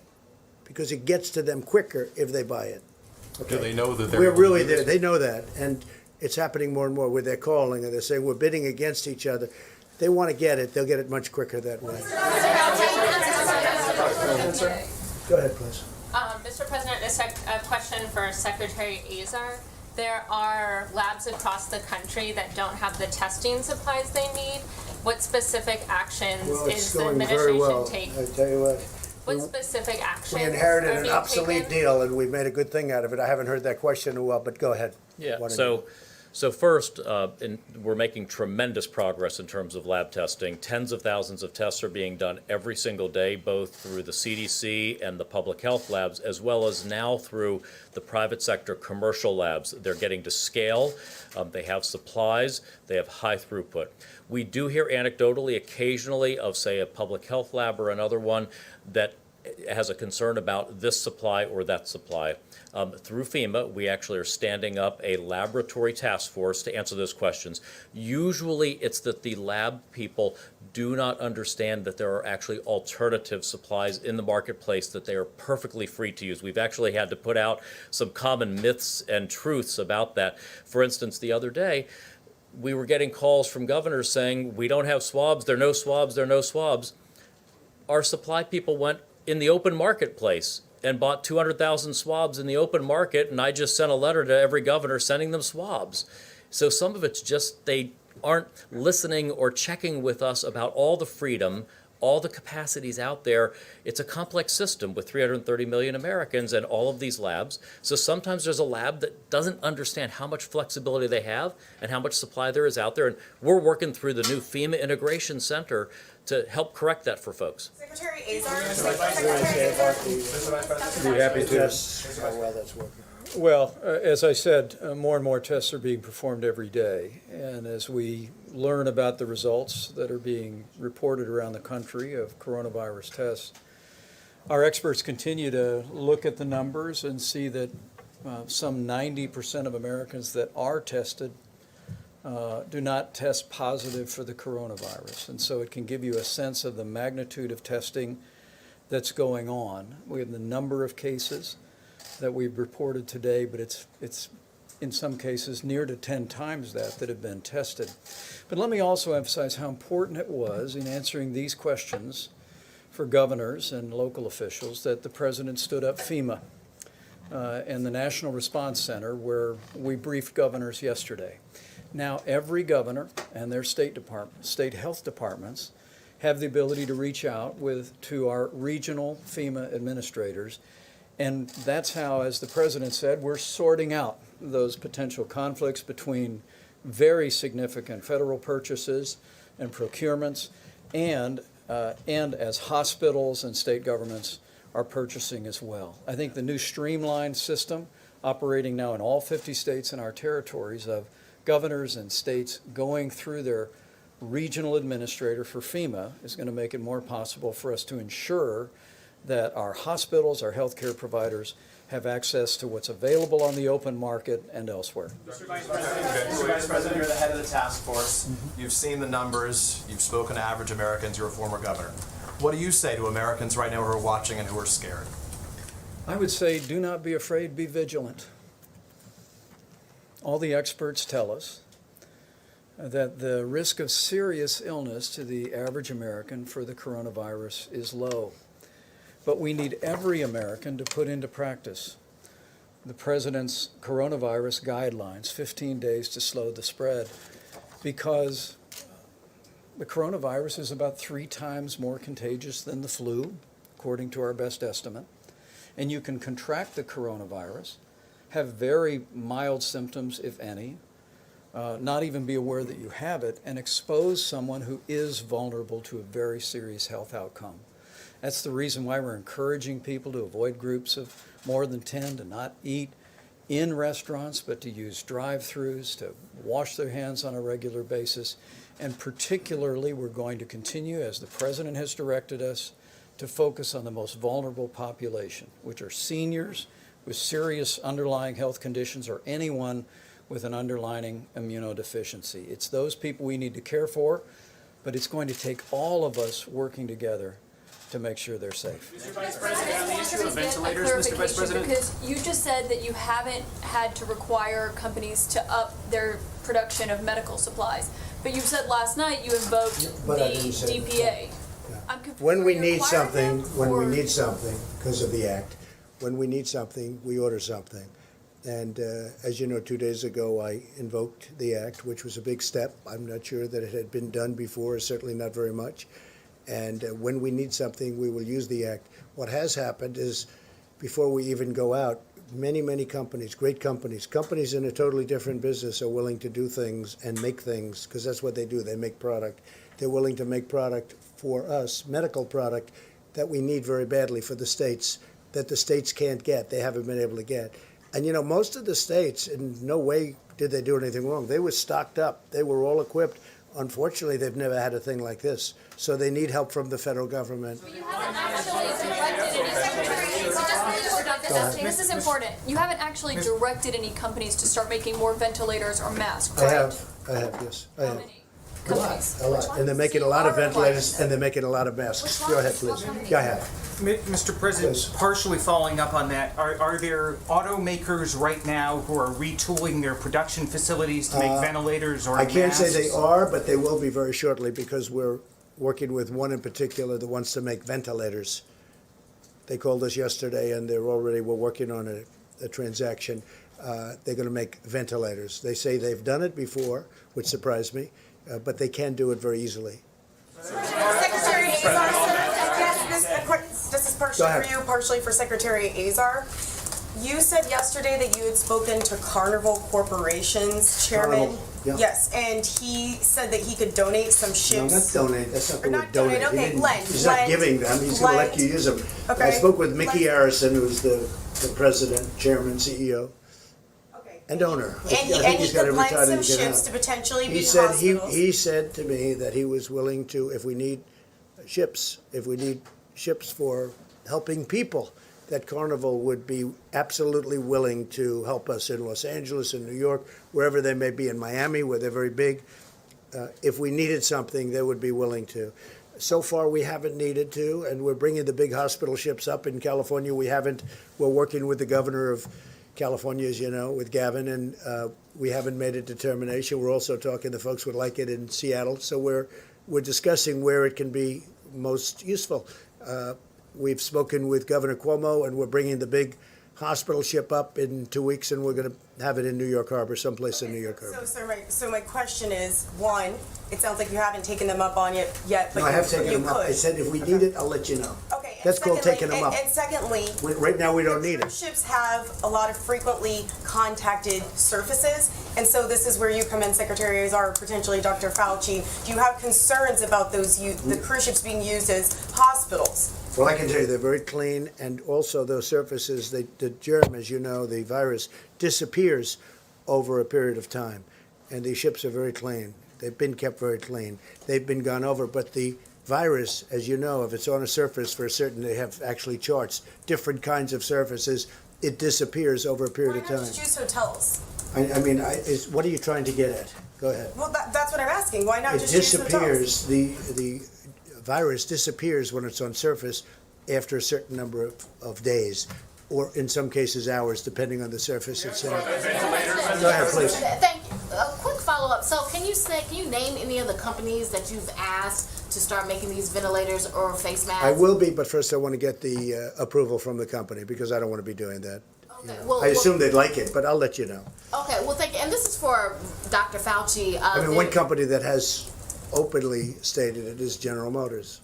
because it gets to them quicker if they buy it. Do they know that they're We're really there. They know that, and it's happening more and more where they're calling and they're saying we're bidding against each other. They want to get it. They'll get it much quicker that way. Go ahead, please. Mr. President, a question for Secretary Azar. There are labs across the country that don't have the testing supplies they need. What specific actions is the administration taking? I tell you what. What specific actions We inherited are an being obsolete taken? deal, and we made a good thing out of it. I haven't heard that question in a while, but go ahead. Yeah, Why don't so you- So first, we're making tremendous progress in terms of lab testing. Tens of thousands of tests are being done every single day, both through the CDC and the public health labs, as well as now through the private sector commercial labs. They're getting to scale. They have supplies. They have high throughput. We do hear anecdotally, occasionally, of, say, a public health lab or another one that has a concern about this supply or that supply. Through FEMA, we actually are standing up a laboratory task force to answer those questions. Usually, it's that the lab people do not understand that there are actually alternative supplies in the marketplace that they are perfectly free to use. We've actually had to put out some common myths and truths about that. For instance, the other day, we were getting calls from governors saying, we don't have swabs, there are no swabs, there are no swabs. Our supply people went in the open marketplace and bought 200,000 swabs in the open market, and I just sent a letter to every governor sending them swabs. So some of it's just they aren't listening or checking with us about all the freedom, all the capacities out there. It's a complex system with 330 million Americans and all of these labs. So sometimes there's a lab that doesn't understand how much flexibility they have and how much supply there is out there. And we're working through the new FEMA Integration Center to help correct that for folks. Secretary Azar. Be happy to. How well that's working. Well, as I said, more and more tests are being performed every day. And as we learn about the results that are being reported around the country of coronavirus tests, our experts continue to look at the numbers and see that some 90% of Americans that are tested do not test positive for the coronavirus. And so it can give you a sense of the magnitude of testing that's going on. We have the number of cases that we've reported today, but it's in some cases near to 10 times that have been tested. But let me also emphasize how important it was in answering these questions for governors and local officials that the President stood up FEMA and the National Response Center, where we briefed governors yesterday. Now, every governor and their state health departments have the ability to reach out to our regional FEMA administrators. And that's how, as the President said, we're sorting out those potential conflicts between very significant federal purchases and procurements and as hospitals and state governments are purchasing as well. I think the new streamlined system operating now in all 50 states and our territories of governors and states going through their regional administrator for FEMA is going to make it more possible for us to ensure that our hospitals, our healthcare providers have access to what's available on the open market and elsewhere. Mr. Vice President, you're the head of the task force. You've seen the numbers. You've spoken to average Americans. You're a former governor. What do you say to Americans right now who are watching and who are scared? I would say do not be afraid, be vigilant. All the experts tell us that the risk of serious illness to the average American for the coronavirus is low. But we need every American to put into practice the President's coronavirus guidelines, 15 days to slow the spread, because the coronavirus is about 3 times more contagious than the flu according to our best estimate, and you can contract the coronavirus, have very mild symptoms, if any, not even be aware that you have it, and expose someone who is vulnerable to a very serious health outcome. That's the reason why we're encouraging people to avoid groups of more than 10, to not eat in restaurants, but to use drive-throughs, to wash their hands on a regular basis. And particularly, we're going to continue, as the President has directed us, to focus on the most vulnerable population, which are seniors with serious underlying health conditions or anyone with an underlying immunodeficiency. It's those people we need to care for, but it's going to take all of us working together to make sure they're safe. Mr. Vice President, on the issue of ventilators, Mr. Vice President? Because you just said that you haven't had to require companies to up their production of medical supplies. But you said last night you invoked But I the didn't say that. DPA. I'm confused. When Are we you need requiring something, them, when we or- need something, because of the act, when we need something, we order something. And as you know, 2 days ago, I invoked the act, which was a big step. I'm not sure that it had been done before, certainly not very much. And when we need something, we will use the act. What has happened is, before we even go out, many, many companies, great companies, companies in a totally different business are willing to do things and make things, because that's what they do. They make product. They're willing to make product for us, medical product, that we need very badly for the states, that the states can't get, they haven't been able to get. And you know, most of the states, in no way did they do anything wrong. They were stocked up. They were all equipped. Unfortunately, they've never had a thing like this. So they need help from the federal government. This is important. You haven't actually directed any companies to start making more ventilators or masks, I right? have, yes, I have. Companies. A lot, and they're making a lot of ventilators, and they're making a lot of masks. Go ahead, please. Go ahead. Mr. President, Yes. partially following up on that, are there automakers right now who are retooling their production facilities to make ventilators or I can't say masks? they are, but they will be very shortly, because we're working with one in particular that wants to make ventilators. They called us yesterday, and we're working on a transaction. They're going to make ventilators. They say they've done it before, which surprised me, but they can do it very easily. Secretary Azar, yes, this is partially for you, partially for Secretary Azar. You said yesterday that you had spoken to Carnival Corporation's chairman. Carnival, yeah. Yes, and he said that he could donate some No, ships. not donate, that's not the Or word not donate, donate. He okay, didn't- lend, He's not lend, giving them, he's going to let lend. you use them. I Okay. spoke with Mickey Lend. Harrison, who's the president, chairman, CEO, and owner. I And think he he's got could every lend title some he can ships have. to potentially be He said, hospitals. he said to me that he was willing to, if we need ships for helping people, that Carnival would be absolutely willing to help us in Los Angeles, in New York, wherever they may be, in Miami, where they're very big. If we needed something, they would be willing to. So far, we haven't needed to, and we're bringing the big hospital ships up in California. We haven't. We're working with the governor of California, as you know, with Gavin, and we haven't made a determination. We're also talking to folks who would like it in Seattle, so we're discussing where it can be most useful. We've spoken with Governor Cuomo, and we're bringing the big hospital ship up in 2 weeks, and we're going to have it in New York Harbor, someplace in New York Harbor. So my question is, one, it sounds like you haven't taken them up on it yet, but No, I have taken you them up. I could. said if we need it, I'll let you know. Okay. and That's called secondly- taking them up. And secondly, Right now, we don't need it. cruise ships have a lot of frequently contacted surfaces, and so this is where you come in, Secretary Azar, potentially Dr. Fauci. Do you have concerns about the cruise ships being used as hospitals? Well, I can tell you they're very clean, and also those surfaces, the germ, as you know, the virus disappears over a period of time, and these ships are very clean. They've been kept very clean. They've been gone over, but the virus, as you know, if it's on a surface for a certain, they have actually charts, different kinds of surfaces, it disappears over a period of Why time. not just use hotels? I mean, what are you trying to get at? Go ahead. Well, that's what I'm asking. Why not It just use hotels? disappears, the virus disappears when it's on surface after a certain number of days, or in some cases hours, depending on the surface it's in. Go ahead, please. Thank you. A quick follow-up. So can you name any of the companies that you've asked to start making these ventilators or face masks? I will be, but first I want to get the approval from the company, because I don't want to be doing that. Okay, well, I assume they'd like it, but I'll let you know. Okay, well, thank you. And this is for Dr. Fauci. I mean, one company that has openly stated it is General Motors.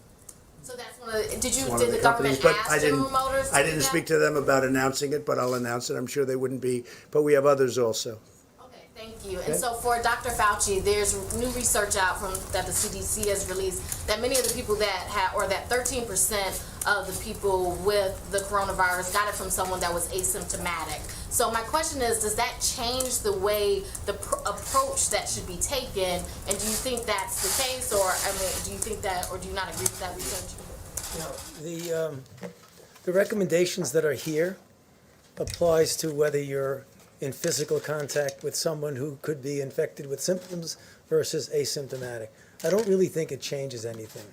So that's one of the, did one of the companies, government but ask General Motors to I do didn't that? speak to them about announcing it, but I'll announce it. I'm sure they wouldn't be, but we have others also. Okay, thank you. Okay. And so for Dr. Fauci, there's new research out from that the CDC has released that many of the people that have, or that 13% of the people with the coronavirus got it from someone that was asymptomatic. So my question is, does that change the way the approach that should be taken? And do you think that's the case, or I mean, do you think that, or do you not agree with that research? The recommendations that are here applies to whether you're in physical contact with someone who could be infected with symptoms versus asymptomatic. I don't really think it changes anything.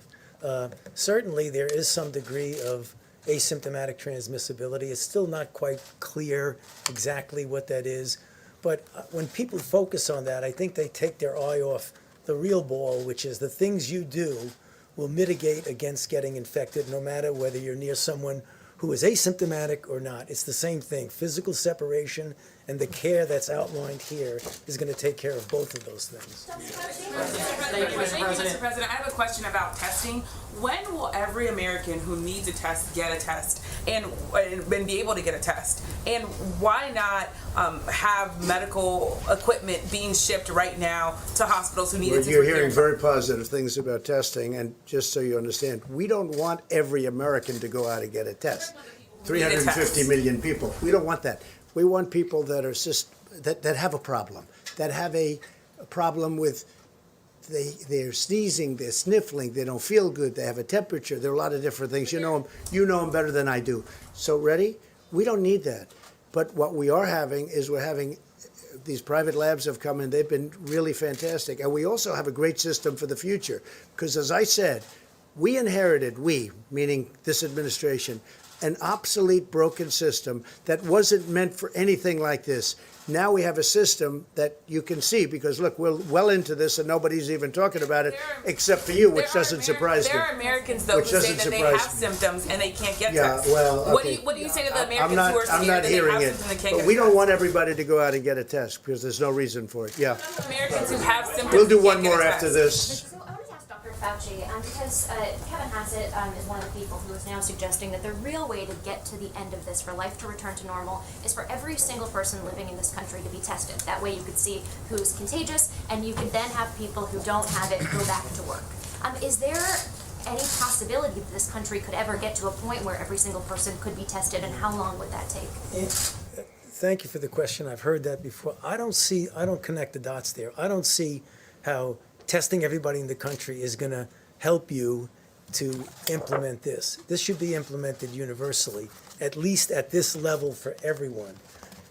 Certainly, there is some degree of asymptomatic transmissibility. It's still not quite clear exactly what that is. But when people focus on that, I think they take their eye off the real ball, which is the things you do will mitigate against getting infected, no matter whether you're near someone who is asymptomatic or not. It's the same thing. Physical separation and the care that's outlined here is going to take care of both of those things. Thank you, Mr. President. I have a question about testing. When will every American who needs a test get a test and be able to get a test? And why not have medical equipment being shipped right now to hospitals who need it? You're hearing very positive things about testing, and just so you understand, we don't want every American to go out and get a test. 350 million people. We don't want that. We want people that are that have a problem, that have a problem with they're sneezing, they're sniffling, they don't feel good, they have a temperature. There are a lot of different things. You know them better than I do. So ready? We don't need that. But what we are having is we're having these private labs have come in. They've been really fantastic. And we also have a great system for the future. Because as I said, we inherited, meaning this administration, an obsolete, broken system that wasn't meant for anything like this. Now we have a system that you can see, because look, we're well into this and nobody's even talking about it, except for you, which doesn't surprise me. There are Americans, though, who say that they have symptoms and they can't get Yeah, tests. well, okay. What do you say to the Americans who are scared that they have symptoms and can't but get we don't tests? want everybody to go out and get a test, because there's no reason for it. Yeah. Americans who have symptoms We'll do and one can't get more a after test. this. Dr. Fauci, because Kevin Hassett is one of the people who is now suggesting that the real way to get to the end of this, for life to return to normal, is for every single person living in this country to be tested. That way you could see who's contagious, and you could then have people who don't have it go back to work. Is there any possibility that this country could ever get to a point where every single person could be tested, and how long would that take? Thank you for the question. I've heard that before. I don't connect the dots there. I don't see how testing everybody in the country is going to help you to implement this. This should be implemented universally, at least at this level for everyone.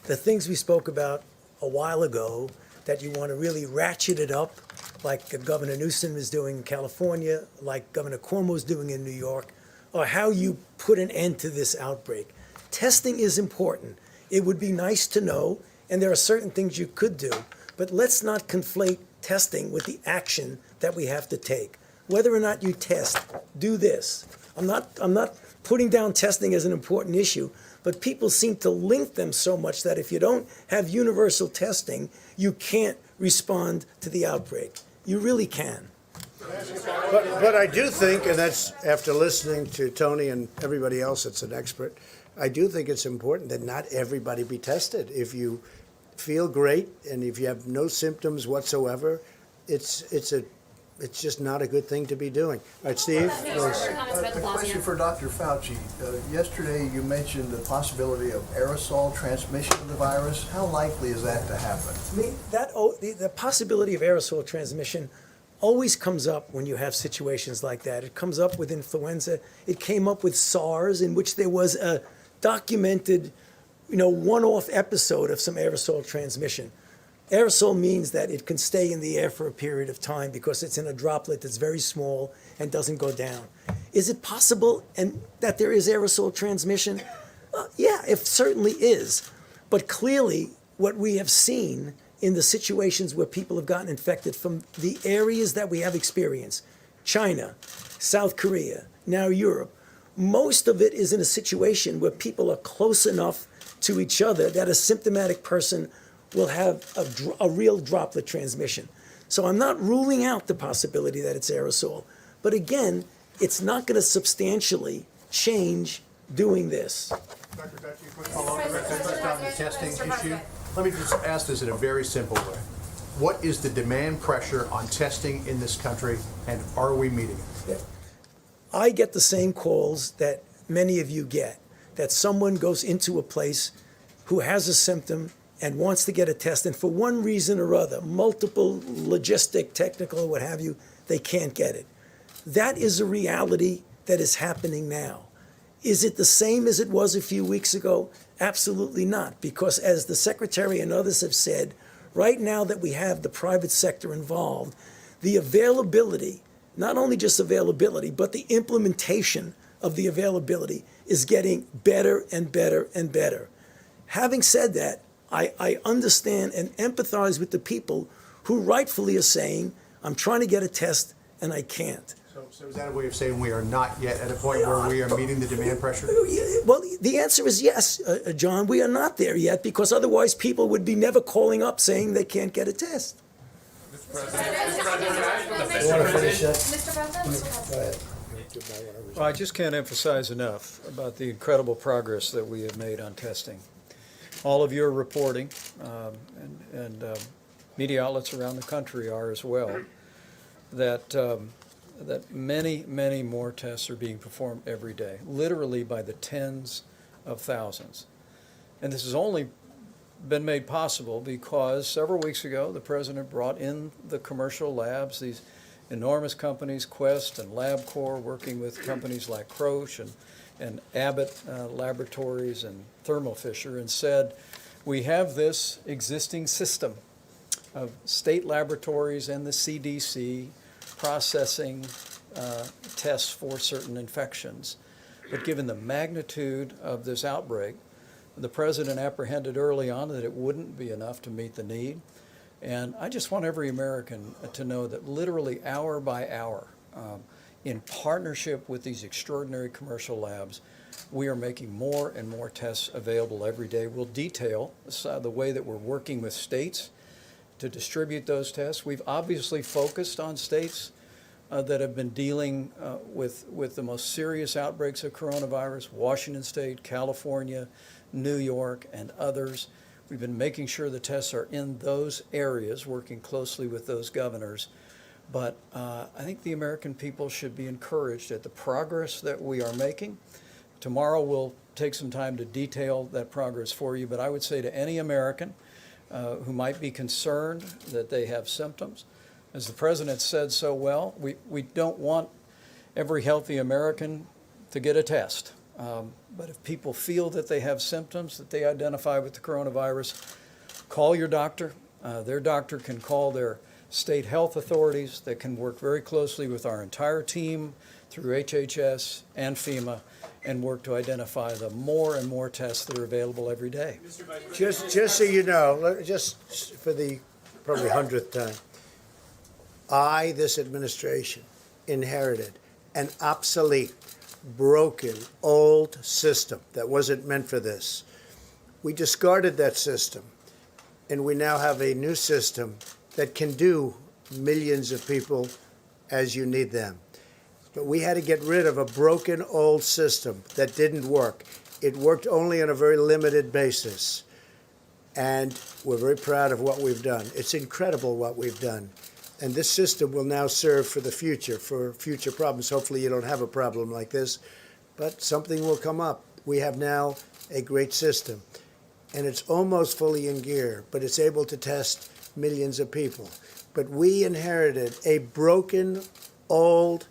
The things we spoke about a while ago, that you want to really ratchet it up, like Governor Newsom is doing in California, like Governor Cuomo is doing in New York, or how you put an end to this outbreak. Testing is important. It would be nice to know, and there are certain things you could do, but let's not conflate testing with the action that we have to take. Whether or not you test, do this. I'm not putting down testing as an important issue, but people seem to link them so much that if you don't have universal testing, you can't respond to the outbreak. You really can. But I do think, and that's after listening to Tony and everybody else that's an expert, I do think it's important that not everybody be tested. If you feel great and if you have no symptoms whatsoever, it's just not a good thing to be doing. All right, Steve? A question for Dr. Fauci. Yesterday you mentioned the possibility of aerosol transmission of the virus. How likely is that to happen? The possibility of aerosol transmission always comes up when you have situations like that. It comes up with influenza. It came up with SARS, in which there was a documented, one-off episode of some aerosol transmission. Aerosol means that it can stay in the air for a period of time because it's in a droplet that's very small and doesn't go down. Is it possible that there is aerosol transmission? Yeah, it certainly is. But clearly, what we have seen in the situations where people have gotten infected from the areas that we have experienced, China, South Korea, now Europe, most of it is in a situation where people are close enough to each other that a symptomatic person will have a real droplet transmission. So I'm not ruling out the possibility that it's aerosol. But again, it's not going to substantially change doing this. Dr. Fauci, quick follow-up on the testing issue. Let me just ask this in a very simple way. What is the demand pressure on testing in this country, and are we meeting it? I get the same calls that many of you get, that someone goes into a place who has a symptom and wants to get a test, and for one reason or other, multiple logistic, technical, what have you, they can't get it. That is a reality that is happening now. Is it the same as it was a few weeks ago? Absolutely not, because as the Secretary and others have said, right now that we have the private sector involved, the availability, not only just availability, but the implementation of the availability is getting better and better and better. Having said that, I understand and empathize with the people who rightfully are saying, I'm trying to get a test and I can't. So is that a way of saying we are not yet at a point where we are meeting the demand pressure? Well, the answer is yes, John. We are not there yet, because otherwise people would be never calling up saying they can't get a test. Well, I just can't emphasize enough about the incredible progress that we have made on testing. All of you are reporting, and media outlets around the country are as well, that many, many more tests are being performed every day, literally by the tens of thousands. And this has only been made possible because several weeks ago the President brought in the commercial labs, these enormous companies, Quest and LabCorp, working with companies like Roche and Abbott Laboratories and Thermo Fisher, and said, we have this existing system of state laboratories and the CDC processing tests for certain infections. But given the magnitude of this outbreak, the President apprehended early on that it wouldn't be enough to meet the need. And I just want every American to know that literally hour by hour, in partnership with these extraordinary commercial labs, we are making more and more tests available every day. We'll detail the way that we're working with states to distribute those tests. We've obviously focused on states that have been dealing with the most serious outbreaks of coronavirus: Washington State, California, New York, and others. We've been making sure the tests are in those areas, working closely with those governors. But I think the American people should be encouraged at the progress that we are making. Tomorrow we'll take some time to detail that progress for you, but I would say to any American who might be concerned that they have symptoms, as the President said so well, we don't want every healthy American to get a test. But if people feel that they have symptoms that they identify with the coronavirus, call your doctor. Their doctor can call their state health authorities. They can work very closely with our entire team through HHS and FEMA and work to identify the more and more tests that are available every day. Just so you know, just for the probably 100th time, this administration, inherited an obsolete, broken, old system that wasn't meant for this. We discarded that system, and we now have a new system that can do millions of people as you need them. But we had to get rid of a broken old system that didn't work. It worked only on a very limited basis. And we're very proud of what we've done. It's incredible what we've done. And this system will now serve for the future, for future problems. Hopefully you don't have a problem like this, but something will come up. We have now a great system, and it's almost fully in gear, but it's able to test millions of people. But we inherited a broken, old,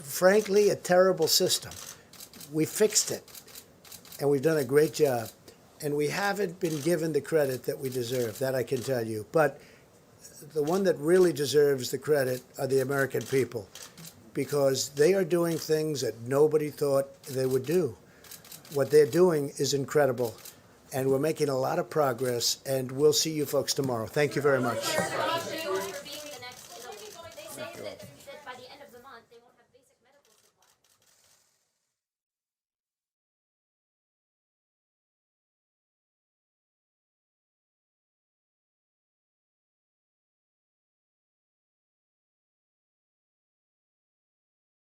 frankly, a terrible system. We fixed it, and we've done a great job. And we haven't been given the credit that we deserve, that I can tell you. But the one that really deserves the credit are the American people, because they are doing things that nobody thought they would do. What they're doing is incredible, and we're making a lot of progress, and we'll see you folks tomorrow. Thank you very much.